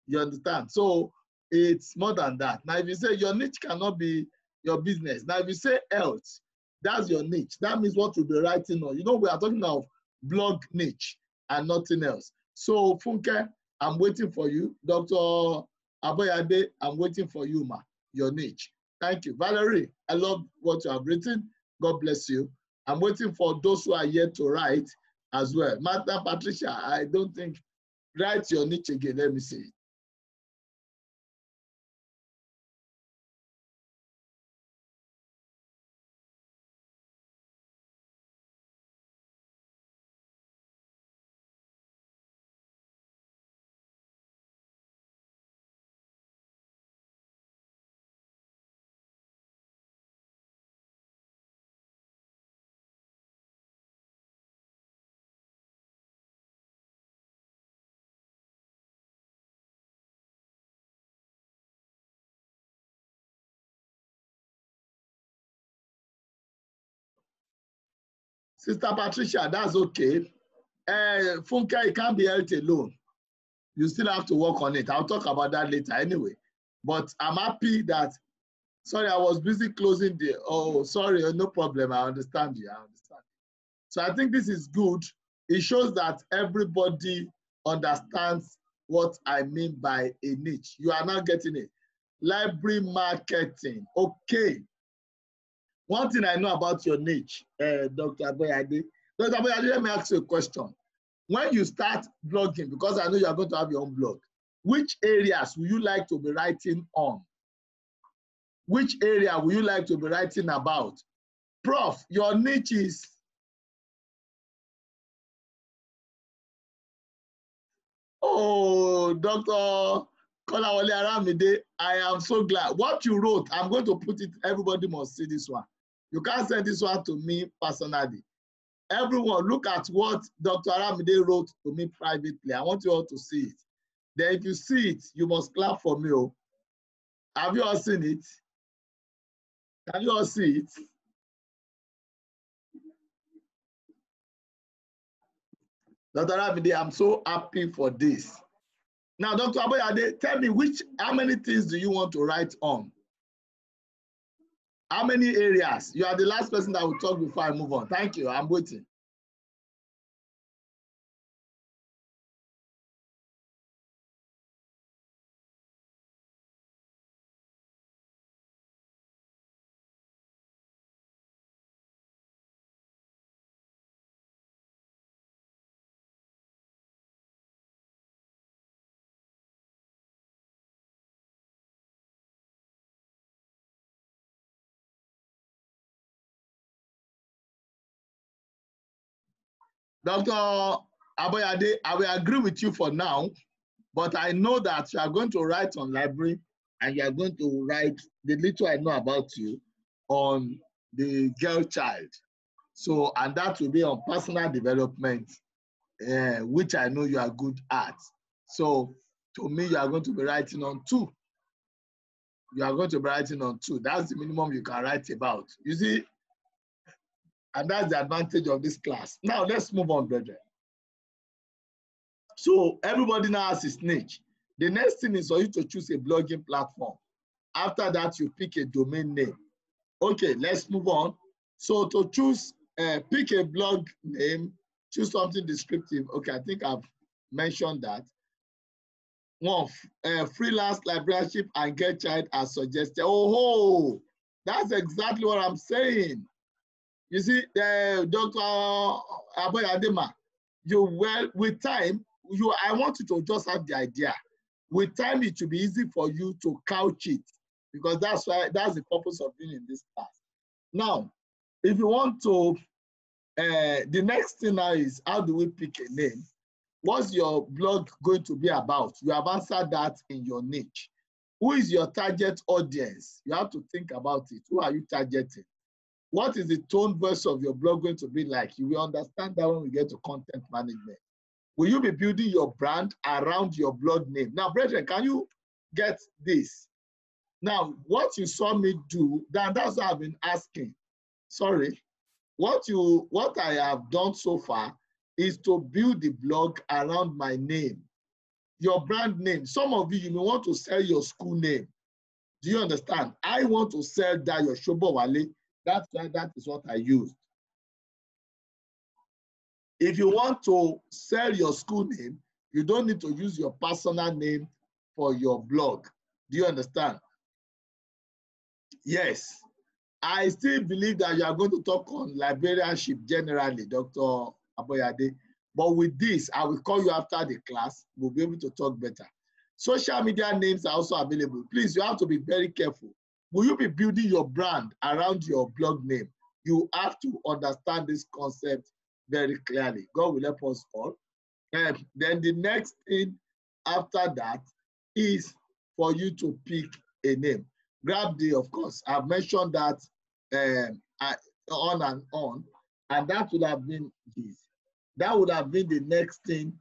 You understand? So it's more than that. Now, if you say your niche cannot be your business, now if you say health, that's your niche. That means what you'll be writing on. You know, we are talking of blog niche and nothing else. So Funke, I'm waiting for you. Dr. Aboyade, I'm waiting for you, ma, your niche. Thank you. Valerie, I love what you have written. God bless you. I'm waiting for those who are yet to write as well. Martha, Patricia, I don't think, write your niche again. Let me see. Sister Patricia, that's okay. Funke, it can't be held alone. You still have to work on it. I'll talk about that later anyway. But I'm happy that, sorry, I was busy closing the, oh, sorry, no problem. I understand you. I understand. So I think this is good. It shows that everybody understands what I mean by a niche. You are not getting it. Library marketing. Okay. One thing I know about your niche, Dr. Aboyade. Dr. Aboyade, let me ask you a question. When you start blogging, because I know you are going to have your own blog, which areas will you like to be writing on? Which area will you like to be writing about? Prof, your niche is, oh, Dr. Kolawole Aramide, I am so glad. What you wrote, I'm going to put it, everybody must see this one. You can't send this one to me personally. Everyone, look at what Dr. Aramide wrote to me privately. I want you all to see it. Then if you see it, you must clap for me. Oh. Have you all seen it? Can you all see it? Dr. Aramide, I'm so happy for this. Now, Dr. Aboyade, tell me how many things do you want to write on? How many areas? You are the last person that will talk before I move on. Thank you. I'm waiting. Dr. Aboyade, I will agree with you for now, but I know that you are going to write on library and you are going to write the little I know about you on the girl child. So, and that will be on personal development, which I know you are good at. So, to me, you are going to be writing on 2. You are going to be writing on 2. That's the minimum you can write about. You see, and that's the advantage of this class. Now, let's move on, brethren. So everybody now has his niche. The next thing is for you to choose a blogging platform. After that, you pick a domain name. Okay, let's move on. So to choose, pick a blog name, choose something descriptive. Okay, I think I've mentioned that. One, freelance librarianship and girl child as suggested. Oh, that's exactly what I'm saying. You see, Dr. Aboyade, you, well, with time, I want you to just have the idea. With time, it will be easy for you to couch it, because that's the purpose of being in this class. Now, if you want to, the next thing now is, how do we pick a name? What's your blog going to be about? You have answered that in your niche. Who is your target audience? You have to think about it. Who are you targeting? What is the tone voice of your blog going to be like? You will understand that when we get to content management. Will you be building your brand around your blog name? Now, brethren, can you get this? Now, what you saw me do, that's what I've been asking. Sorry. What I have done so far is to build the blog around my name, your brand name. Some of you may want to sell your school name. Do you understand? I want to sell Dayo Shobowale. That's why that is what I used. If you want to sell your school name, you don't need to use your personal name for your blog. Do you understand? Yes. I still believe that you are going to talk on librarianship generally, Dr. Aboyade. But with this, I will call you after the class. We'll be able to talk better. Social media names are also available. Please, you have to be very careful. Will you be building your brand around your blog name? You have to understand this concept very clearly. God will help us all. And then the next thing after that is for you to pick a name. Grab the, of course, I've mentioned that on and on, and that would have been this. That would have been the next thing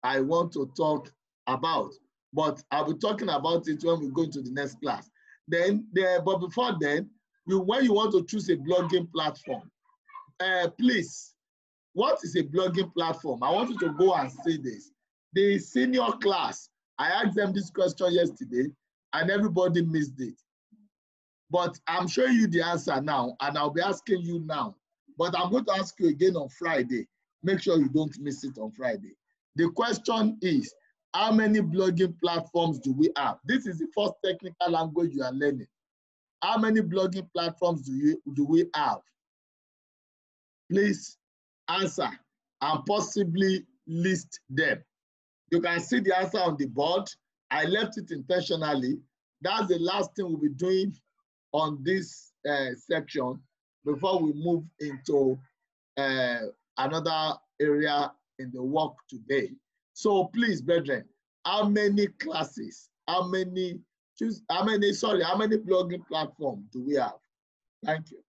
I want to talk about. But I'll be talking about it when we go into the next class. But before then, when you want to choose a blogging platform, please, what is a blogging platform? I want you to go and say this. The senior class, I asked them this question yesterday, and everybody missed it. But I'm showing you the answer now, and I'll be asking you now. But I'm going to ask you again on Friday. Make sure you don't miss it on Friday. The question is, how many blogging platforms do we have? This is the first technical language you are learning. How many blogging platforms do we have? Please answer and possibly list them. You can see the answer on the board. I left it intentionally. That's the last thing we'll be doing on this section before we move into another area in the work today. So please, brethren, how many classes, how many blogging platforms do we have? Thank you.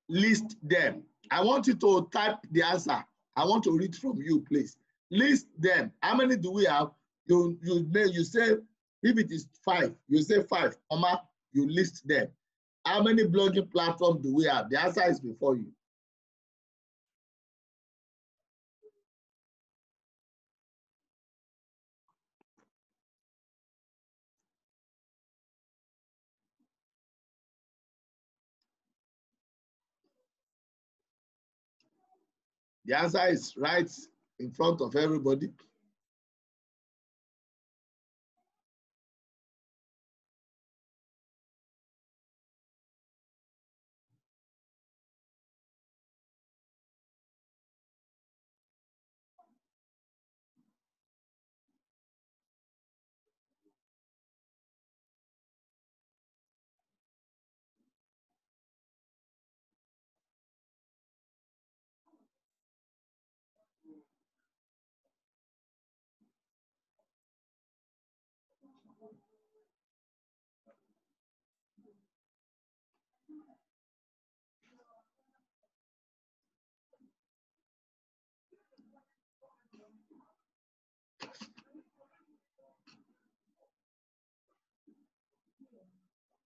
List them. I want you to type the answer. I want to read from you, please. List them. How many do we have? You say, if it is 5, you say 5, you list them. How many blogging platforms do we have? The answer is before you. The answer is right in front of everybody.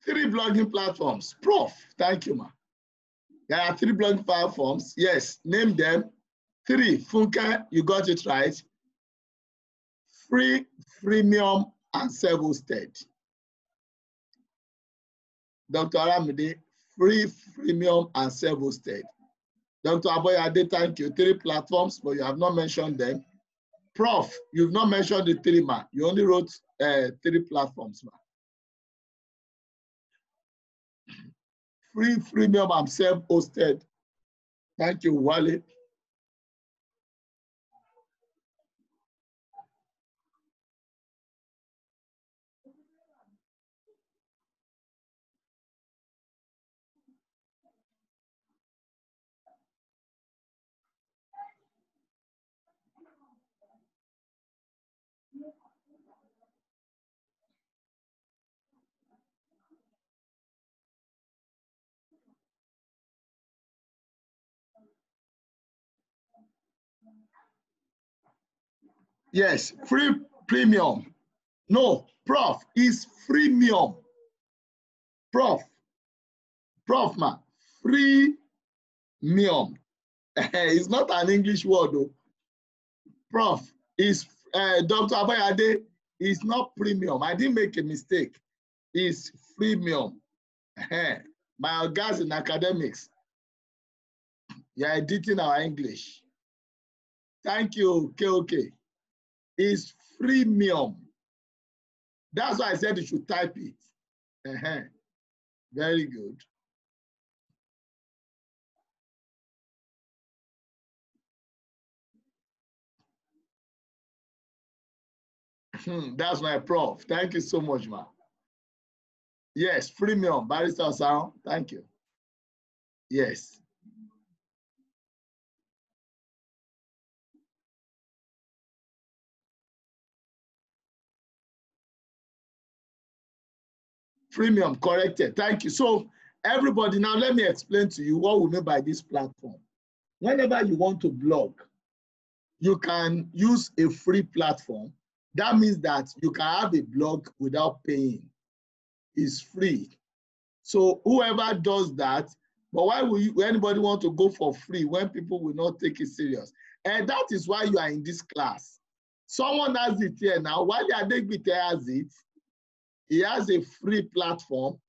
Three blogging platforms. Prof, thank you, ma. There are 3 blogging platforms. Yes, name them. 3, Funke, you got it right. Free, freemium, and self-hosted. Dr. Aramide, free, freemium, and self-hosted. Dr. Aboyade, thank you. 3 platforms, but you have not mentioned them. Prof, you've not mentioned the 3, ma. You only wrote 3 platforms, ma. freemium, I'm self-hosted. Thank you, Wale. Yes, free premium. No, prof is freemium. Prof ma, freemium. It's not an English word though. Prof is Dr. Abayade is not premium. I didn't make a mistake. It's freemium. My guys in academics, you're editing our English. Thank you, KOK. It's freemium. That's why I said you should type it. Very good. That's my prof. Thank you so much, ma. Yes, freemium, Barrister Sound. Thank you. Yes. Freemium, corrected. Thank you. So everybody, now let me explain to you what we mean by this platform. Whenever you want to blog, you can use a free platform. That means that you can have a blog without paying. It's free. So whoever does that, but why will anybody want to go for free when people will not take it serious? And that is why you are in this class. Someone has it here now. Wale Adegbite has it. He has a free platform.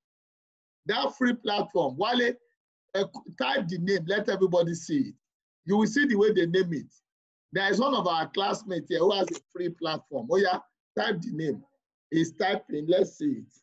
That free platform, Wale, type the name, let everybody see it. You will see the way they name it. There is one of our classmates here who has a free platform. Oh yeah, type the name. He's typing, let's see it.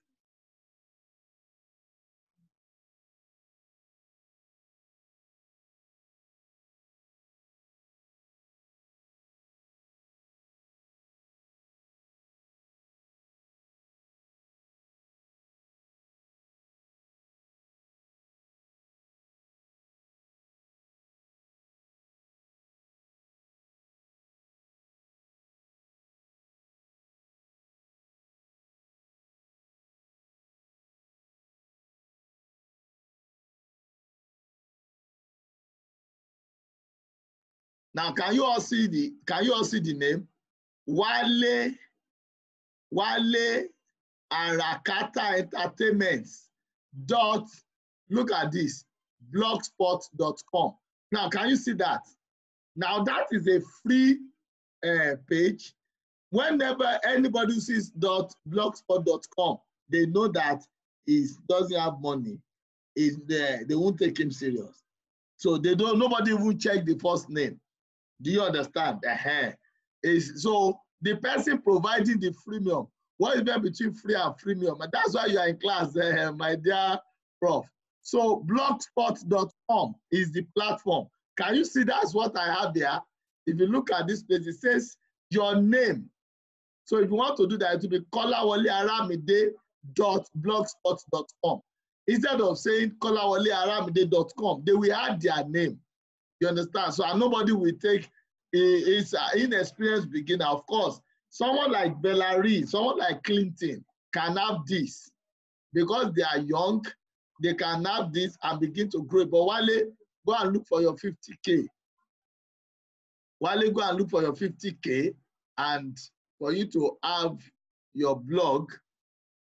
Now, can you all see the name? Wale Arakata Entertainments dot, look at this, blogspot.com. Now, can you see that? Now, that is a free page. Whenever anybody sees .blogspot.com, they know that he doesn't have money. They won't take him serious. So nobody even check the first name. Do you understand? So the person providing the freemium, what is there between free and freemium? And that's why you are in class, my dear prof. So blogspot.com is the platform. Can you see that's what I have there? If you look at this page, it says your name. So if you want to do that, it will be kolawalearamide.blogspot.com. Instead of saying kolawalearamide.com, they will add their name. You understand? So nobody will take it's an inexperienced beginner. Of course, someone like Bellary, someone like Clinton can have this because they are young. They can have this and begin to grow. But Wale, go and look for your 50K. Wale, go and look for your 50K, and for you to have your blog,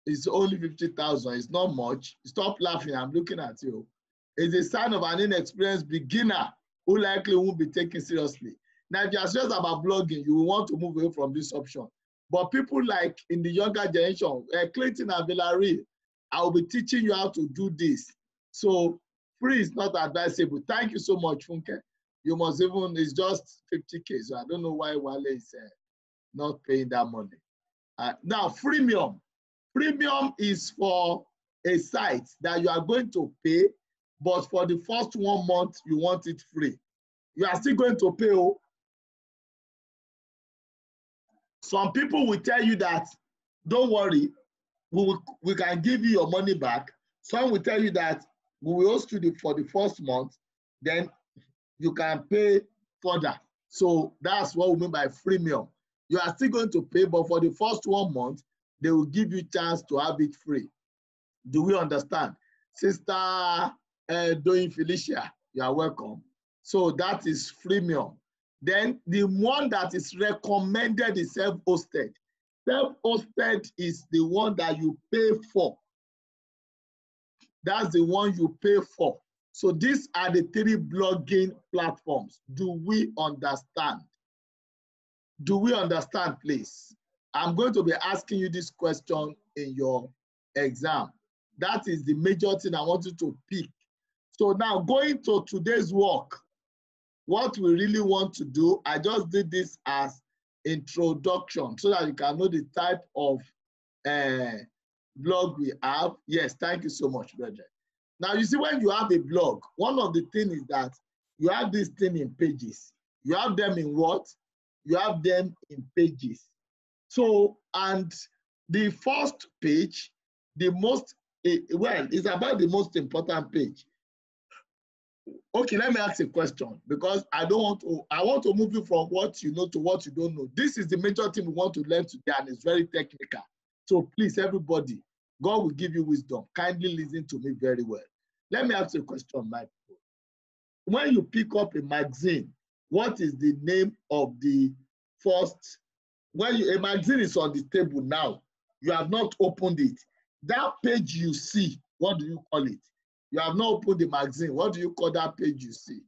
it's only 50,000. It's not much. Stop laughing. I'm looking at you. It's a sign of an inexperienced beginner who likely won't be taken seriously. Now, if you're serious about blogging, you will want to move away from this option. But people like in the younger generation, Clinton and Villari, I will be teaching you how to do this. So free is not advisable. Thank you so much, Funke. You must even, it's just 50K. So I don't know why Wale is not paying that money. Now, freemium. Premium is for a site that you are going to pay, but for the first 1 month, you want it free. You are still going to pay. Oh. Some people will tell you that, don't worry, we can give you your money back. Some will tell you that we will host you for the first month, then you can pay further. So that's what we mean by freemium. You are still going to pay, but for the first 1 month, they will give you a chance to have it free. Do we understand? Sister Doing Felicia, you are welcome. So that is freemium. Then the one that is recommended is self-hosted. Self-hosted is the one that you pay for. That's the one you pay for. So these are the 3 blogging platforms. Do we understand? Do we understand, please? I'm going to be asking you this question in your exam. That is the major thing I want you to pick. So now going to today's work, what we really want to do, I just did this as introduction so that you can know the type of blog we have. Yes, thank you so much, Bridget. Now, you see, when you have a blog, one of the things is that you have this thing in pages. You have them in what? You have them in pages. So, and the first page, the most, well, it's about the most important page. Okay, let me ask a question, because I want to move you from what you know to what you don't know. This is the major thing we want to learn today, and it's very technical. So please, everybody, God will give you wisdom. Kindly listen to me very well. Let me ask you a question, my people. When you pick up a magazine, what is the name of the first? When a magazine is on the table now, you have not opened it. That page you see, what do you call it? You have not opened the magazine. What do you call that page you see?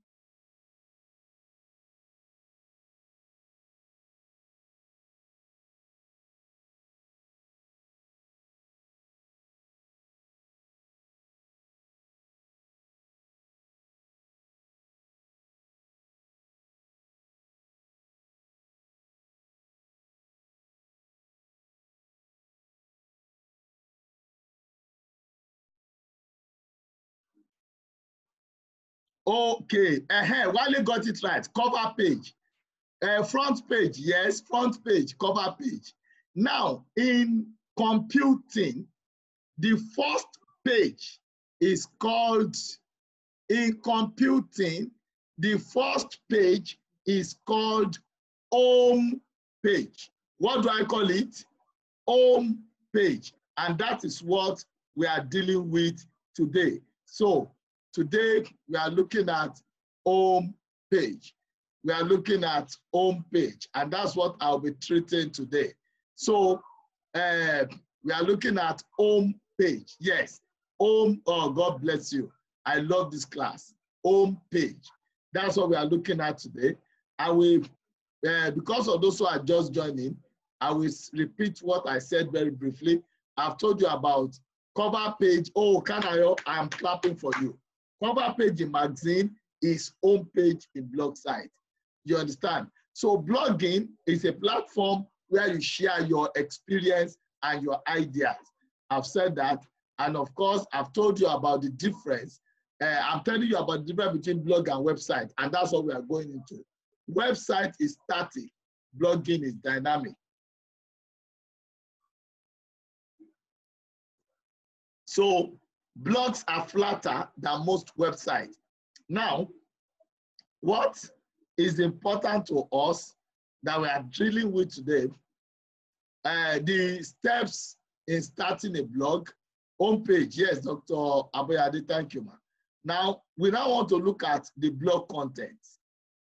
Okay, Wale got it right. Cover page. Front page, yes, front page, cover page. Now, in computing, the first page is called, in computing, the first page is called home page. What do I call it? Home page. And that is what we are dealing with today. So today we are looking at home page. We are looking at home page, and that's what I'll be treating today. So we are looking at home page. Yes, home. Oh, God bless you. I love this class. Home page. That's what we are looking at today. I will, because of those who are just joining, I will repeat what I said very briefly. I've told you about cover page. Oh, Kanayo, I am clapping for you. Cover page in magazine is home page in blog site. You understand? So blogging is a platform where you share your experience and your ideas. I've said that. And of course, I've told you about the difference. I'm telling you about the difference between blog and website. And that's what we are going into. Website is static. Blogging is dynamic. So blogs are flatter than most websites. Now, what is important to us that we are dealing with today, the steps in starting a blog, homepage. Yes, Dr. Aboyade, thank you, man. Now, we now want to look at the blog contents.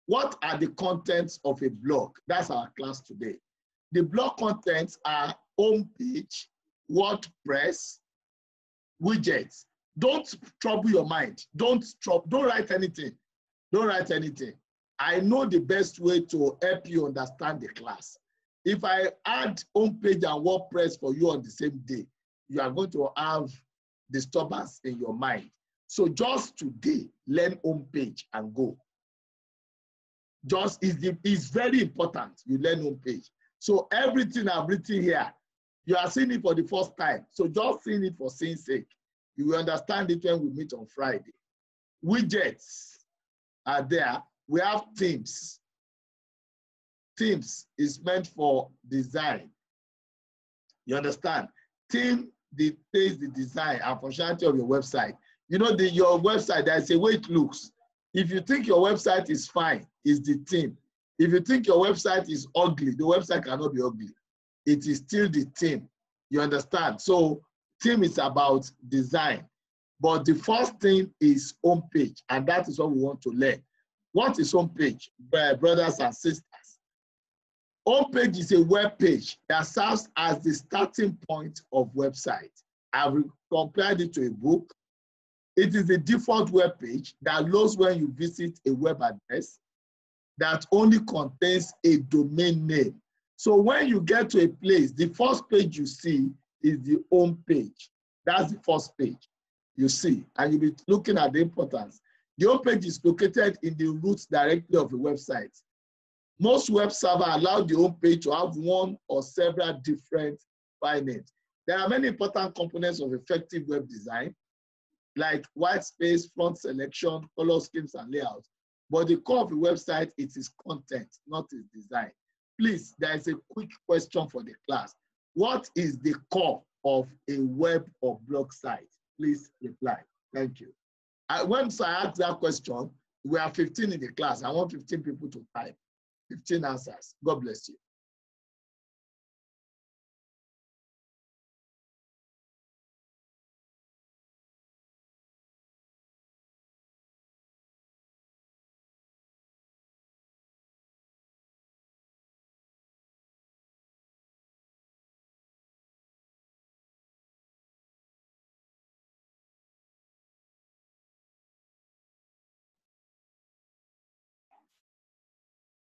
What are the contents of a blog? That's our class today. The blog contents are homepage, WordPress, widgets. Don't trouble your mind. Don't write anything. Don't write anything. I know the best way to help you understand the class. If I add homepage and WordPress for you on the same day, you are going to have disturbance in your mind. So just today, learn homepage and go. Just is very important. You learn homepage. So everything I've written here, you are seeing it for the first time. So just seeing it for seeing sake. You will understand it when we meet on Friday. Widgets are there. We have themes. Themes is meant for design. You understand? Theme dictates the design and functionality of your website. You know, your website, there's a way it looks. If you think your website is fine, it's the theme. If you think your website is ugly, the website cannot be ugly. It is still the theme. You understand? So theme is about design. But the first thing is homepage, and that is what we want to learn. What is homepage, brothers and sisters? Homepage is a web page that serves as the starting point of website. I've compared it to a book. It is a default web page that loads when you visit a web address that only contains a domain name. So when you get to a place, the first page you see is the home page. That's the first page you see, and you'll be looking at the importance. The home page is located in the root directly of a website. Most web servers allow the home page to have one or several different file names. There are many important components of effective web design, like white space, font selection, color schemes, and layouts. But the core of a website, it is content, not its design. Please, there is a quick question for the class. What is the core of a web or blog site? Please reply. Thank you. Once I ask that question, we are 15 in the class. I want 15 people to type. 15 answers. God bless you.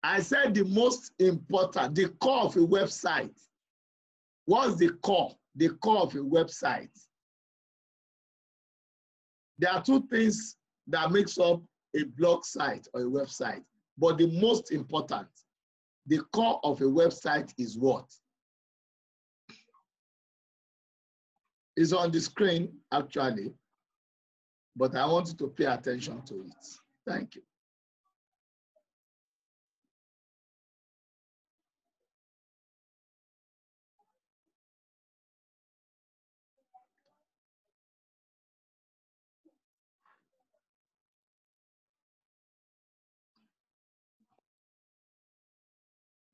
I said the most important, the core of a website. What's the core? The core of a website. There are two things that makes up a blog site or a website, but the most important, the core of a website is what? It's on the screen, actually, but I want you to pay attention to it. Thank you.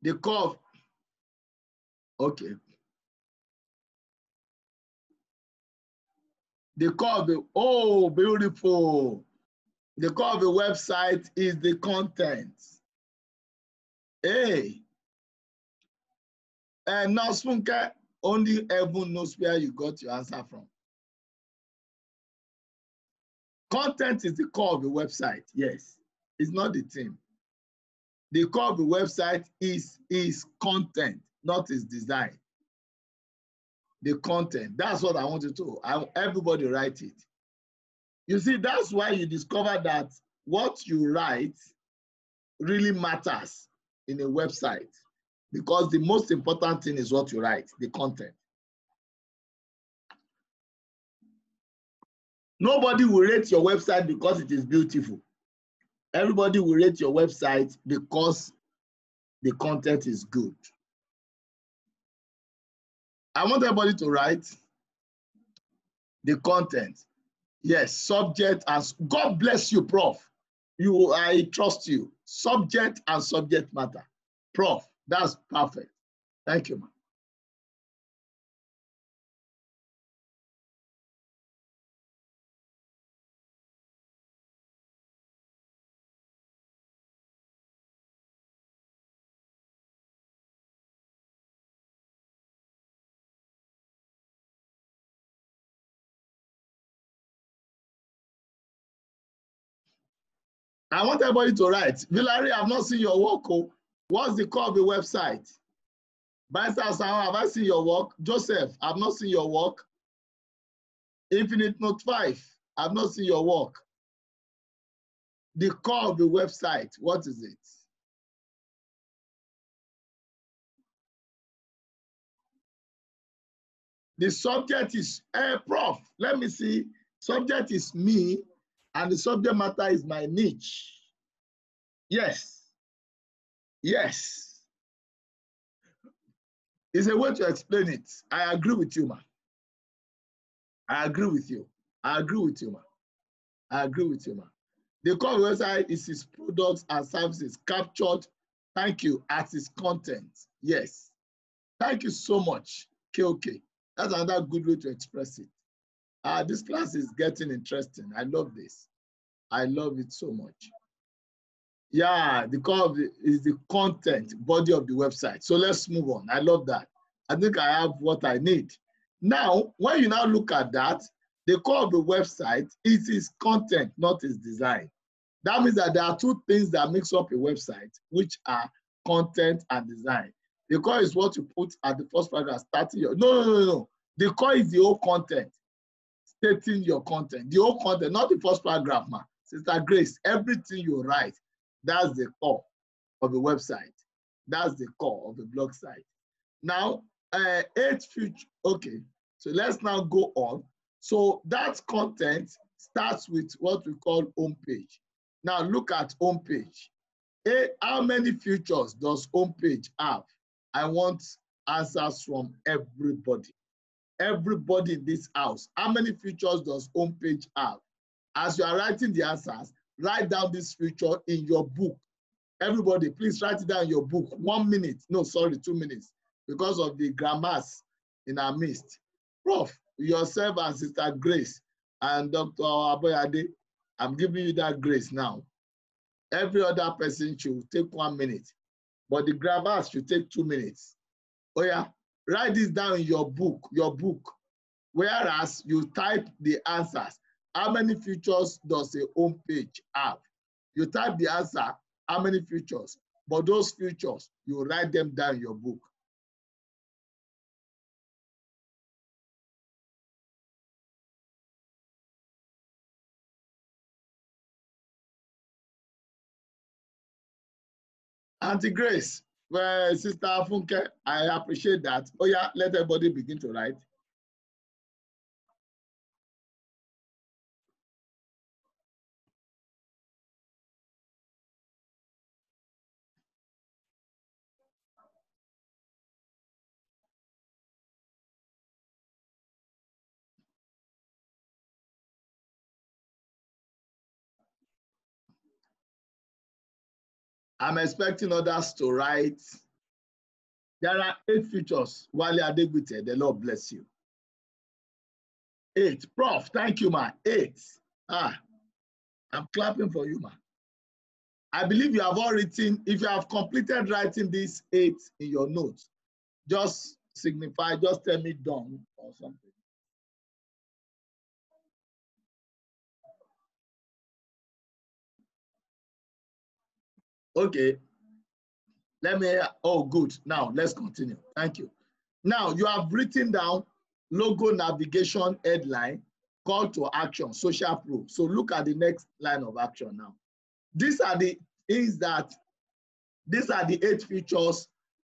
The core of, okay. The core of the, oh, beautiful. The core of the website is the content. Hey. And now, Spunke, only heaven knows where you got your answer from. Content is the core of the website, yes. It's not the theme. The core of the website is content, not its design. The content, that's what I want you to, everybody write it. You see, that's why you discover that what you write really matters in a website, because the most important thing is what you write, the content. Nobody will rate your website because it is beautiful. Everybody will rate your website because the content is good. I want everybody to write the content. Yes, subject and God bless you, Prof. I trust you. Subject and subject matter. Prof, that's perfect. Thank you, man. I want everybody to write. Valerie, I've not seen your work. Oh. What's the core of the website? Barrister Asama, have I seen your work? Joseph, I've not seen your work. Infinite Note 5, I've not seen your work. The core of the website, what is it? The subject is, Prof, let me see. Subject is me, and the subject matter is my niche. Yes. Yes. It's a way to explain it. I agree with you, man. I agree with you. I agree with you, man. I agree with you, man. The core website is its products and services captured, thank you, as its content. Yes. Thank you so much, KOK. That's another good way to express it. This class is getting interesting. I love this. I love it so much. Yeah, the core of it is the content body of the website. So let's move on. I love that. I think I have what I need. Now, when you now look at that, the core of the website is its content, not its design. That means that there are two things that makes up a website, which are content and design. The core is what you put at the first paragraph, starting your, no. The core is the whole content, stating your content. The whole content, not the first paragraph, man. Sister Grace, everything you write, that's the core of a website. That's the core of a blog site. Now, 8 future, okay. So let's now go on. So that content starts with what we call homepage. Now look at homepage. How many features does homepage have? I want answers from everybody. Everybody in this house. How many features does homepage have? As you are writing the answers, write down this feature in your book. Everybody, please write it down in your book. 1 minute. No, sorry, 2 minutes. Because of the grammars in our midst. Prof, yourself and Sister Grace and Dr. Aboyade, I'm giving you that grace now. Every other person should take 1 minute, but the grammars should take 2 minutes. Oh yeah, write this down in your book, whereas you type the answers. How many features does a home page have? You type the answer, how many features? But those features, you write them down in your book. Auntie Grace, well, Sister Funke, I appreciate that. Oh yeah, let everybody begin to write. I'm expecting others to write. There are 8 features. Wale Adegbite, the Lord bless you. 8. Prof, thank you, ma. 8. I'm clapping for you, ma. I believe you have all written, if you have completed writing these 8 in your notes, just signify, just tell me done or something. Okay. Let me, oh, good. Now, let's continue. Thank you. Now, you have written down logo, navigation, headline, call to action, social proof. So look at the next line of action now. These are the things that, these are the 8 features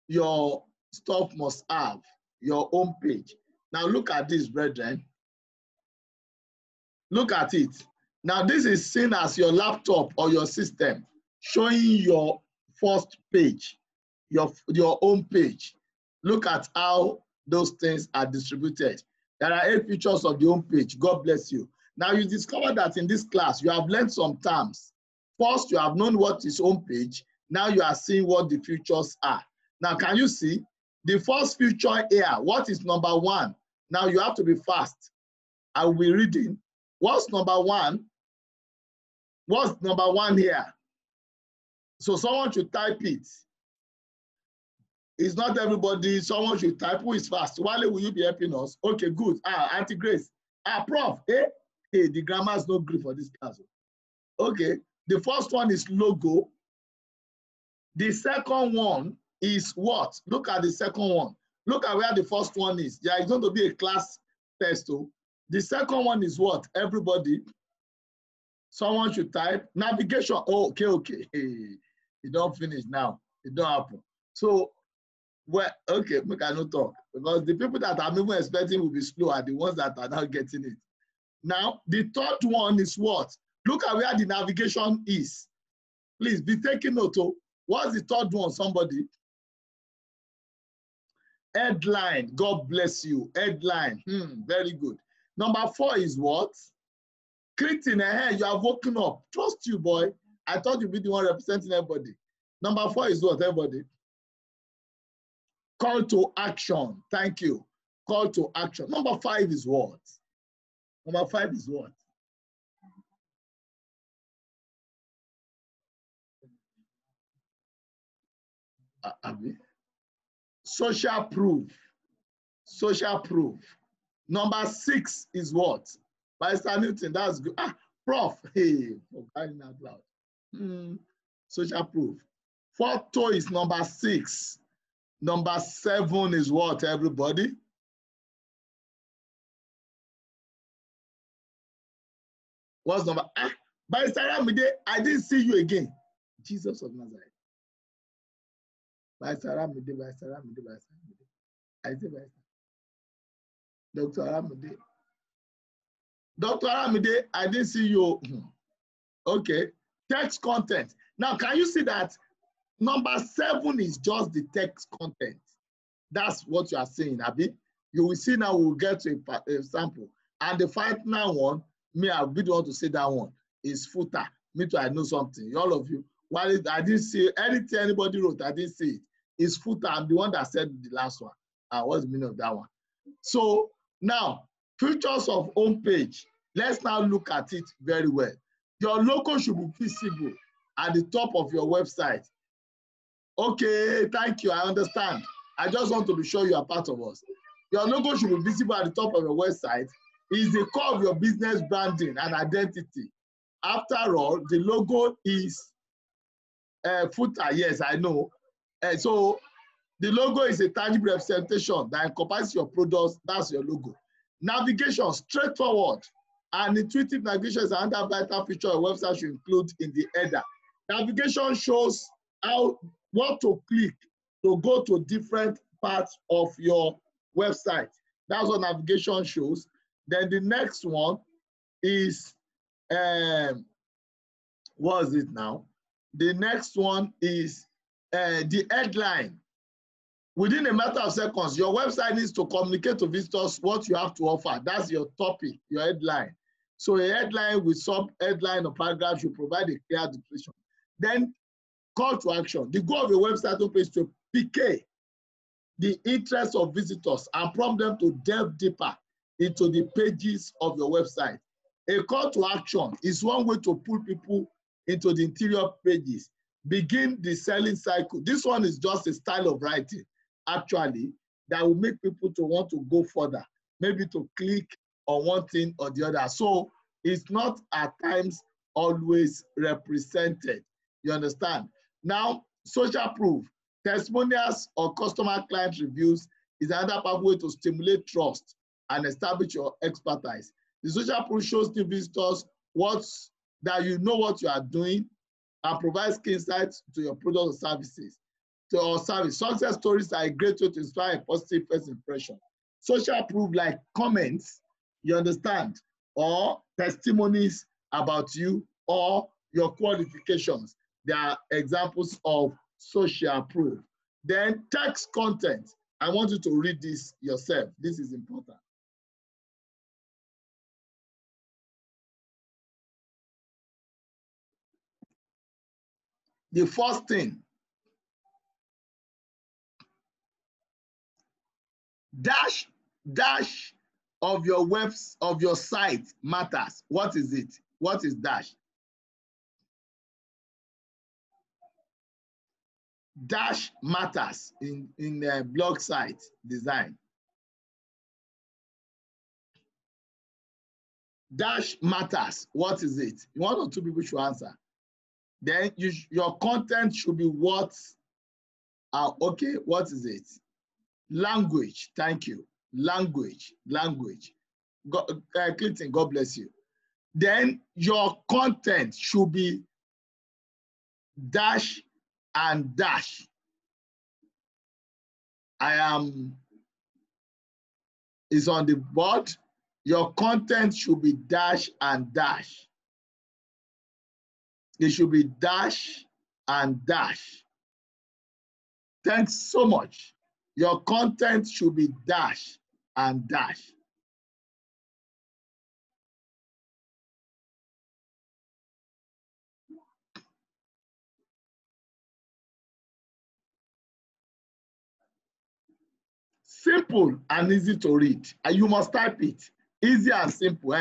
your stuff must have, your home page. Now look at this, brethren. Look at it. Now this is seen as your laptop or your system showing your first page, your home page. Look at how those things are distributed. There are 8 features of the home page. God bless you. Now you discover that in this class, you have learned some terms. First, you have known what is home page. Now you are seeing what the features are. Now, can you see the first feature here? What is number 1? Now you have to be fast. I will be reading. What's number 1? What's number 1 here? So someone should type it. It's not everybody. Someone should type. Who is fast? Wale, will you be helping us? Okay, good. Auntie Grace. Prof. Hey, the grammar is not good for this class. Okay. The first one is logo. The second one is what? Look at the second one. Look at where the first one is. There is going to be a class test. The second one is what? Everybody. Someone should type navigation. Oh, okay. Hey, it don't finish now. It don't happen. So, well, okay, we cannot talk because the people that I'm even expecting will be slow are the ones that are not getting it. Now, the third one is what? Look at where the navigation is. Please be taking note. What's the third one, somebody? Headline. God bless you. Headline. Very good. Number 4 is what? Greeting. You have woken up. Trust you, boy. I thought you'd be the one representing everybody. Number 4 is what, everybody? Call to action. Thank you. Call to action. Number 5 is what? Number 5 is what? Social proof. Social proof. Number 6 is what? Pastor Newton, that's good. Prof. Hey, for crying out loud. Social proof. Photo is number 6. Number 7 is what, everybody? What's number? Pastor Ramide, I didn't see you again. Jesus of Nazareth. Pastor Ramide, Pastor Ramide, Pastor Ramide. I say Pastor. Dr. Ramide. Dr. Ramide, I didn't see you. Okay. Text content. Now, can you see that number 7 is just the text content? That's what you are saying, Abi. You will see now we'll get to a sample. And the final one, me, I'll be the one to say that one, is footer. Me too, I know something. All of you. While I didn't see anything anybody wrote, I didn't see it. It's footer. I'm the one that said the last one. What's the meaning of that one? So now, features of home page. Let's now look at it very well. Your logo should be visible at the top of your website. Okay, thank you. I understand. I just want to be sure you are part of us. Your logo should be visible at the top of your website. It's the core of your business branding and identity. After all, the logo is footer. Yes, I know. So the logo is a tangible representation that encompasses your products. That's your logo. Navigation, straightforward. And intuitive navigation is another vital feature a website should include in the header. Navigation shows what to click to go to different parts of your website. That's what navigation shows. Then the next one is, what is it now? The next one is the headline. Within a matter of seconds, your website needs to communicate to visitors what you have to offer. That's your topic, your headline. So a headline with sub-headline or paragraph should provide a clear description. Then call to action. The goal of your website homepage is to pique the interest of visitors and prompt them to delve deeper into the pages of your website. A call to action is one way to pull people into the interior pages. Begin the selling cycle. This one is just a style of writing, actually, that will make people to want to go further, maybe to click on one thing or the other. So it's not at times always represented. You understand? Now, social proof, testimonials or customer client reviews is another powerful way to stimulate trust and establish your expertise. The social proof shows the visitors that you know what you are doing and provides key insights to your product or services. Success stories are a great way to inspire a positive first impression. Social proof like comments, you understand, or testimonies about you or your qualifications. They are examples of social proof. Then text content. I want you to read this yourself. This is important. The first thing, dash of your site matters. What is it? What is dash? Dash matters in the blog site design. Dash matters. What is it? One or two people should answer. Then your content should be what? Okay, what is it? Language. Thank you. Language. Clinton, God bless you. Then your content should be dash and dash. Is on the board. Your content should be dash and dash. It should be dash and dash. Thanks so much. Your content should be dash and dash. Simple and easy to read. And you must type it. Easy and simple.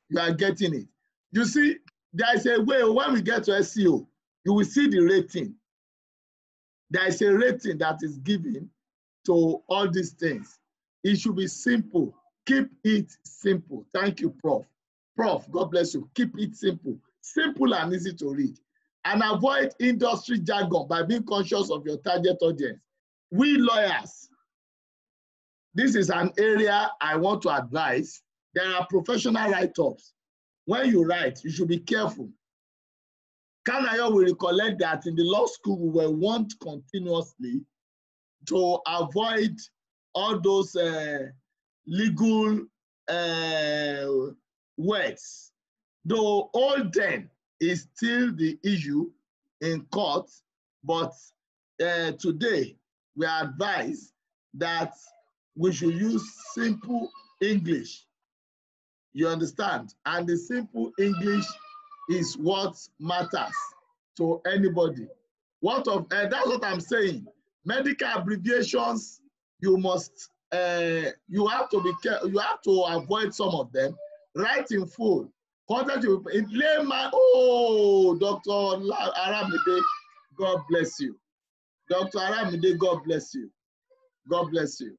You are getting it. You see, there is a way when we get to SEO, you will see the rating. There is a rating that is given to all these things. It should be simple. Keep it simple. Thank you, Prof. Prof, God bless you. Keep it simple. Simple and easy to read. And avoid industry jargon by being conscious of your target audience. We lawyers, this is an area I want to advise. There are professional write-ups. When you write, you should be careful. Kanayo will recollect that in the law school, we were warned continuously to avoid all those legal words. Though all then is still the issue in court, but today we are advised that we should use simple English. You understand? And the simple English is what matters to anybody. That's what I'm saying. Medical abbreviations, you must, you have to be careful. You have to avoid some of them. Write in full. Contact you in layman. Oh, Dr. Aramide, God bless you. Dr. Aramide, God bless you. God bless you.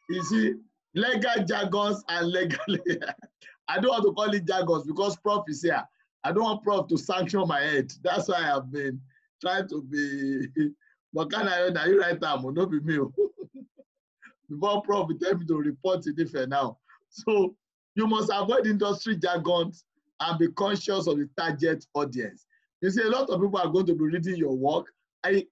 You see, legal jargons and legal. I don't want to call it jargons because Prof is here. I don't want Prof to sanction my head. That's why I have been trying to be. But can I know you write down? Don't be me. Before Prof will tell me to report it different now. So you must avoid industry jargons and be conscious of the target audience. You see, a lot of people are going to be reading your work. A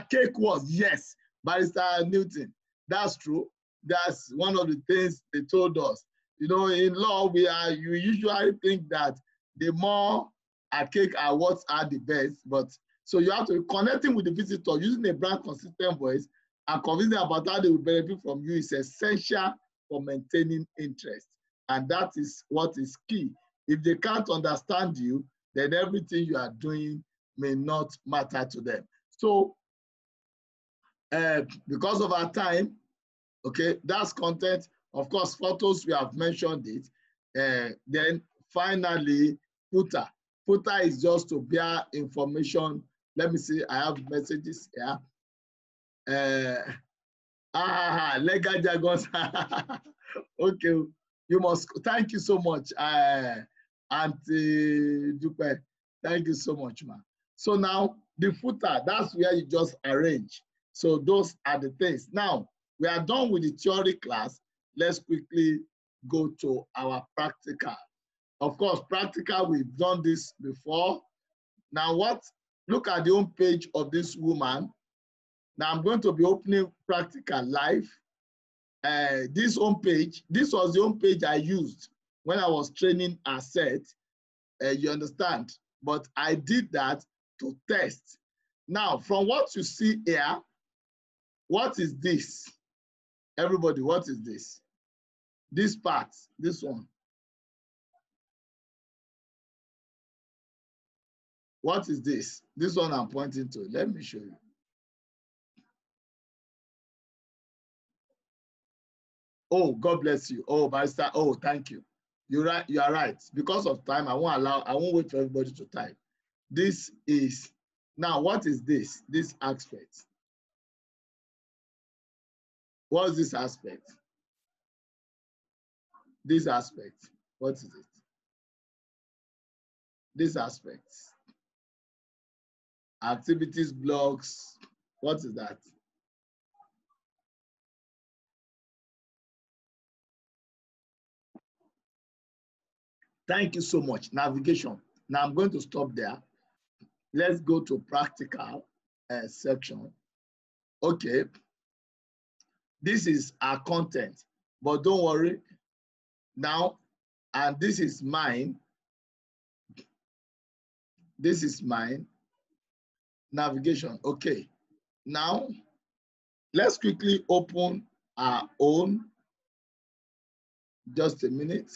cake was, yes, Barrister Newton. That's true. That's one of the things they told us. You know, in law, you usually think that the more archaic are what are the best. But so you have to be connecting with the visitor using a brand consistent voice and convincing them about how they will benefit from you is essential for maintaining interest. And that is what is key. If they can't understand you, then everything you are doing may not matter to them. So because of our time, okay, that's content. Of course, photos, we have mentioned it. Then finally, footer. Footer is just to bear information. Let me see, I have messages here. Legal jargons. Okay, you must, thank you so much, Auntie Dupe. Thank you so much, ma. So now, the footer, that's where you just arrange. So those are the things. Now, we are done with the theory class. Let's quickly go to our practical. Of course, practical, we've done this before. Now look at the home page of this woman. Now I'm going to be opening practical live. This home page, this was the home page I used when I was training Asset. You understand? But I did that to test. Now, from what you see here, what is this? Everybody, what is this? This part, this one. What is this? This one I'm pointing to. Let me show you. Oh, God bless you. Oh, Barrister. Oh, thank you. You're right. You are right. Because of time, I won't wait for everybody to type. This is, now what is this? This aspect. What is this aspect? This aspect. What is it? This aspect. Activities, blogs. What is that? Thank you so much. Navigation. Now I'm going to stop there. Let's go to practical section. Okay. This is our content, but don't worry. Now And this is mine. This is mine. Navigation. Okay. Now, let's quickly open our own. Just a minute.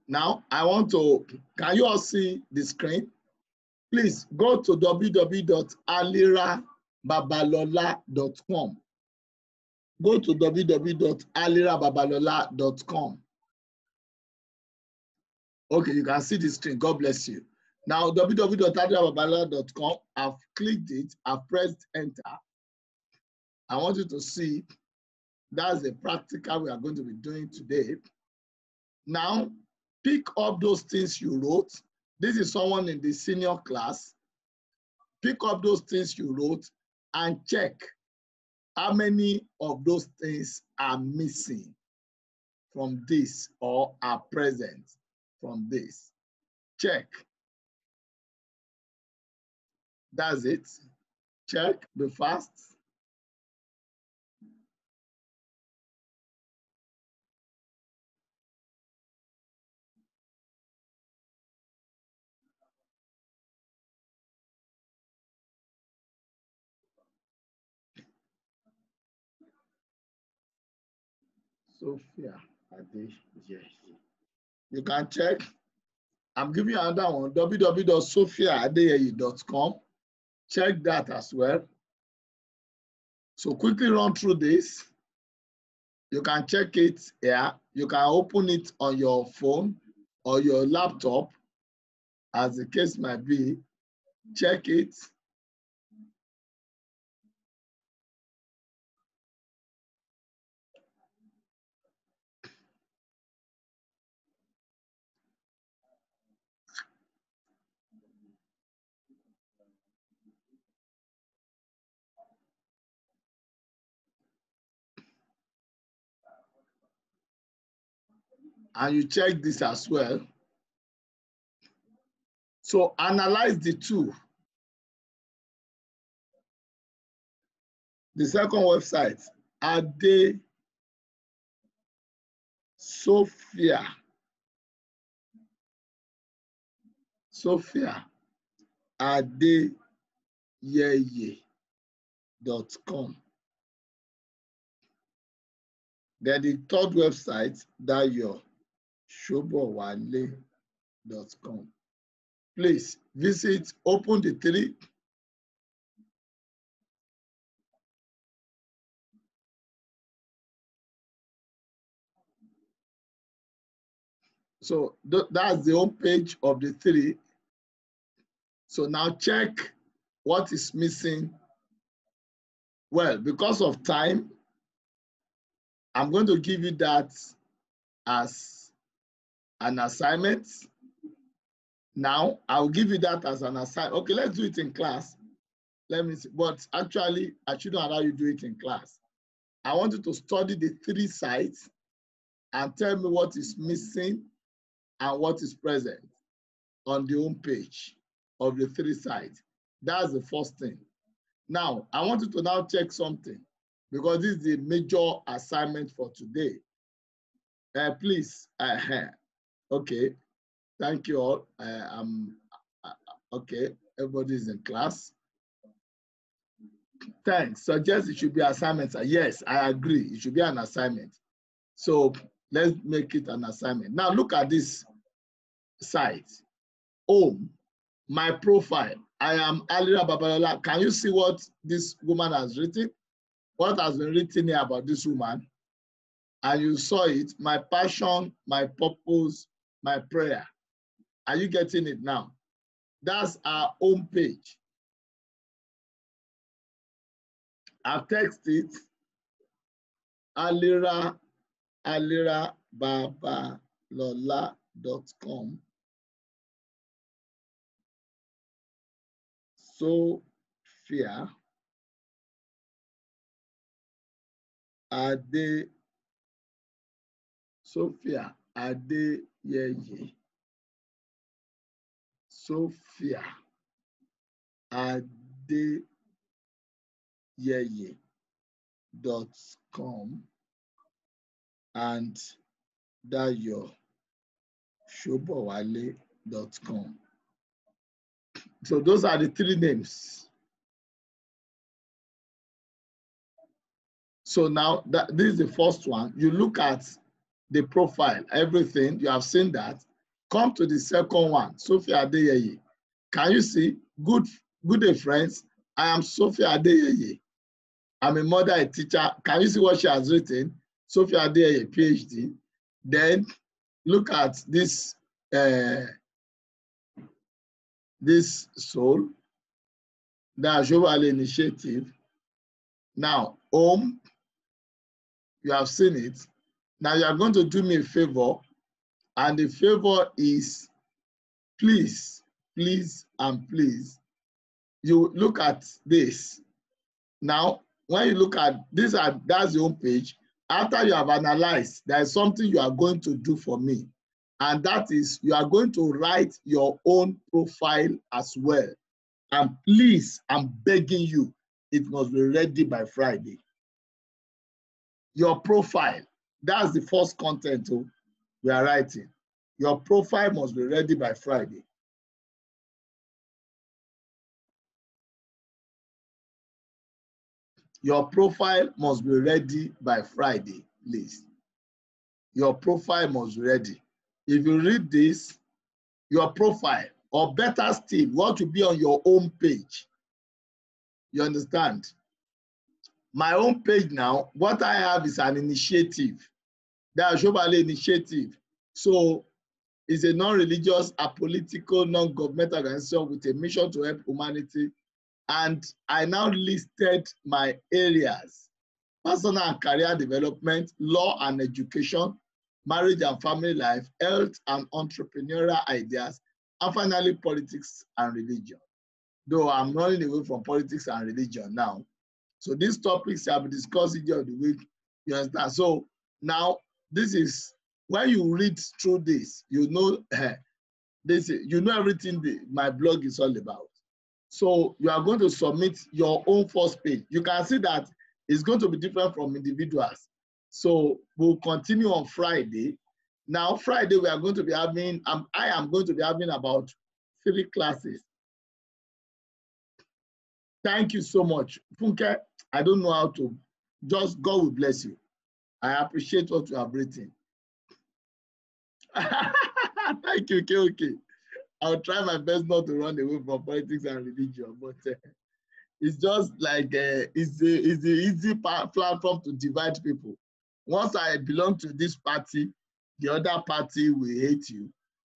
Now, I want to, can you all see the screen? Please go to www.alirababalola.com. Go to www.alirababalola.com. Okay, you can see the screen. God bless you. Now, www.alirababalola.com, I've clicked it, I've pressed enter. I want you to see that's the practical we are going to be doing today. Now, pick up those things you wrote. This is someone in the senior class. Pick up those things you wrote and check how many of those things are missing from this or are present from this. Check. That's it. Check, be fast. Sophia Adeyeyi. You can check. I'm giving you another one, www.sophiaadeyeyi.com. Check that as well. So quickly run through this. You can check it here. You can open it on your phone or your laptop, as the case might be. Check it. And you check this as well. So analyze the two. The second website, Ade Sophia. Sophia Adeyeye.com. Then the third website, dayoshobowale.com. Please visit, open the three. So that's the home page of the three. So now check what is missing. Well, because of time, I'm going to give you that as an assignment. Now, I'll give you that as an assignment. Okay, let's do it in class. Let me see. But actually, I shouldn't allow you to do it in class. I want you to study the three sites and tell me what is missing and what is present on the home page of the three sites. That's the first thing. Now, I want you to now check something because this is the major assignment for today. Please, okay, thank you all. Okay, everybody's in class. Thanks. Suggest it should be assignments. Yes, I agree. It should be an assignment. So let's make it an assignment. Now look at this site. Home, my profile. I am Alira Babalola. Can you see what this woman has written? What has been written here about this woman? And you saw it, my passion, my purpose, my prayer. Are you getting it now? That's our home page. I've texted it. alirababalola.com. Sophia Adeyeye. Sophia Adeyeye.com and dayoshobowale.com. So those are the three names. So now this is the first one. You look at the profile, everything, you have seen that. Come to the second one, Sophia Adeyeye. Can you see? Good day, friends. I am Sophia Adeyeye. I'm a mother, a teacher. Can you see what she has written? Sophia Adeyeye, PhD. Then look at this, this soul, the Ashobowale Initiative. Now, home, you have seen it. Now you are going to do me a favor, and the favor is please, and please, you look at this. Now, when you look at this, that's the home page. After you have analyzed, there is something you are going to do for me, and that is you are going to write your own profile as well. And please, I'm begging you, it must be ready by Friday. Your profile, that's the first content we are writing. Your profile must be ready by Friday. Your profile must be ready by Friday, please. Your profile must be ready. If you read this, your profile, or better still, what will be on your home page. You understand? My home page now, what I have is an initiative. The Ashobowale Initiative. So it's a non-religious, apolitical, non-governmental organization with a mission to help humanity. And I now listed my areas: personal and career development, law and education, marriage and family life, health and entrepreneurial ideas, and finally, politics and religion. Though I'm running away from politics and religion now. So these topics I'll be discussing during the week, you understand? So now, this is, when you read through this, you know, you know everything my blog is all about. So you are going to submit your own first page. You can see that it's going to be different from individuals. So we'll continue on Friday. Now, Friday, we are going to be having, I am going to be having about 3 classes. Thank you so much. Funke, I don't know how to, just God will bless you. I appreciate what you have written. Thank you, KOK. I'll try my best not to run away from politics and religion, but it's just like it's the easy platform to divide people. Once I belong to this party, the other party will hate you,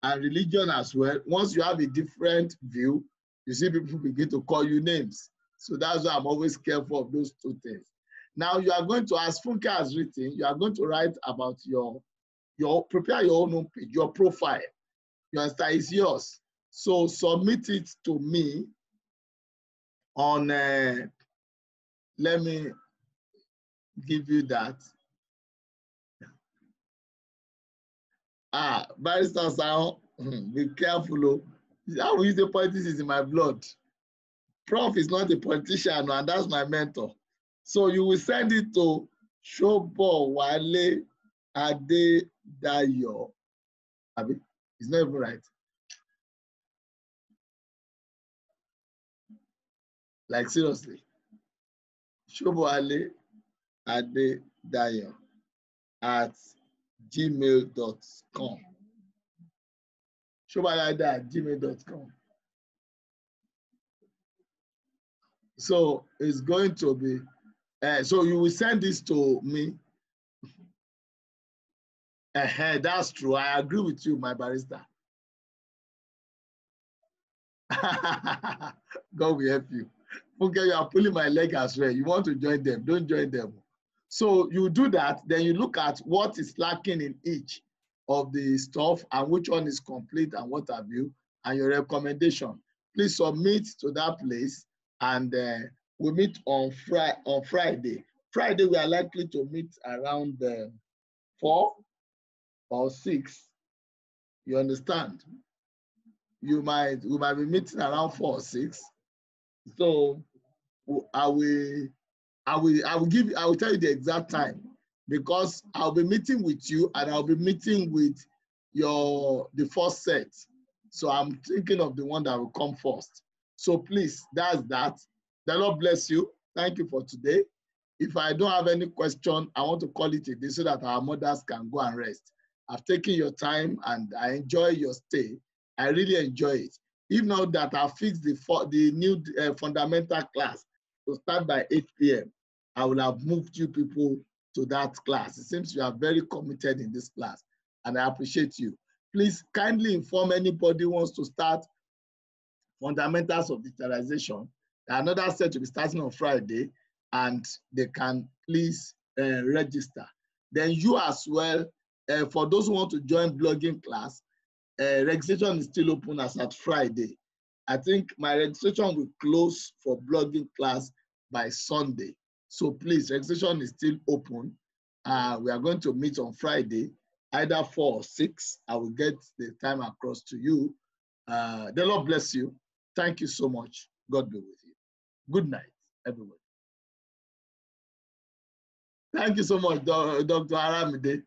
and religion as well. Once you have a different view, you see people begin to call you names. So that's why I'm always careful of those 2 things. Now you are going to, as Funke has written, you are going to write about your prepare your own home page, your profile. You understand? It's yours. So submit it to me on, let me give you that. Barrister Sao, be careful. How is the politics is in my blood? Prof is not a politician, and that's my mentor. So you will send it to Shobowale Adedayo. It's not even right. Like seriously. Shobowale Adedayo at gmail.com. Shobowale at gmail.com. So it's going to be, so you will send this to me. That's true. I agree with you, my barrister. God will help you. Okay, you are pulling my leg as well. You want to join them, don't join them. So you do that, then you look at what is lacking in each of the stuff and which one is complete and what have you, and your recommendation. Please submit to that place, and we meet on Friday. Friday, we are likely to meet around 4 or 6. You understand? We might be meeting around 4 or 6. So I will tell you the exact time, because I'll be meeting with you and I'll be meeting with the first set. So I'm thinking of the one that will come first. So please, that's that. The Lord bless you. Thank you for today. If I don't have any question, I want to call it a day so that our mothers can go and rest. I've taken your time and I enjoy your stay. I really enjoy it. Even now that I fixed the new fundamental class to start by 8 p.m., I will have moved you people to that class. It seems you are very committed in this class, and I appreciate you. Please kindly inform anybody who wants to start fundamentals of digitalization. Another set will be starting on Friday, and they can please register. Then you as well, for those who want to join blogging class, registration is still open as at Friday. I think my registration will close for blogging class by Sunday. So please, registration is still open. We are going to meet on Friday, either 4 or 6. I will get the time across to you. The Lord bless you. Thank you so much. God be with you. Good night, everybody. Thank you so much, Dr. Aramide.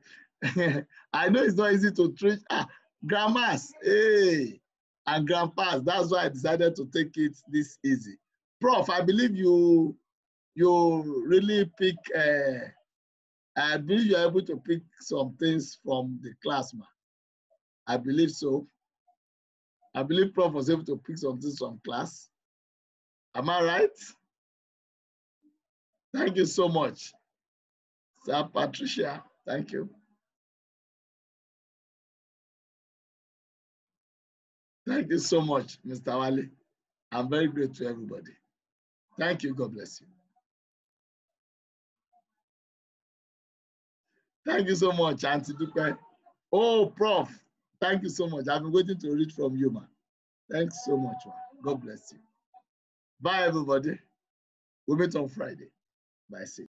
I know it's not easy to treat grandmas, hey, and grandpas. That's why I decided to take it this easy. Prof, I believe you really pick, I believe you're able to pick some things from the class, man. I believe so. I believe Prof was able to pick some things from class. Am I right? Thank you so much. Sir Patricia, thank you. Thank you so much, Mr. Wale. I'm very grateful to everybody. Thank you. God bless you. Thank you so much, Auntie Dupe. Oh, Prof, thank you so much. I've been waiting to read from you, man. Thanks so much, man. God bless you. Bye, everybody. We'll meet on Friday by 6.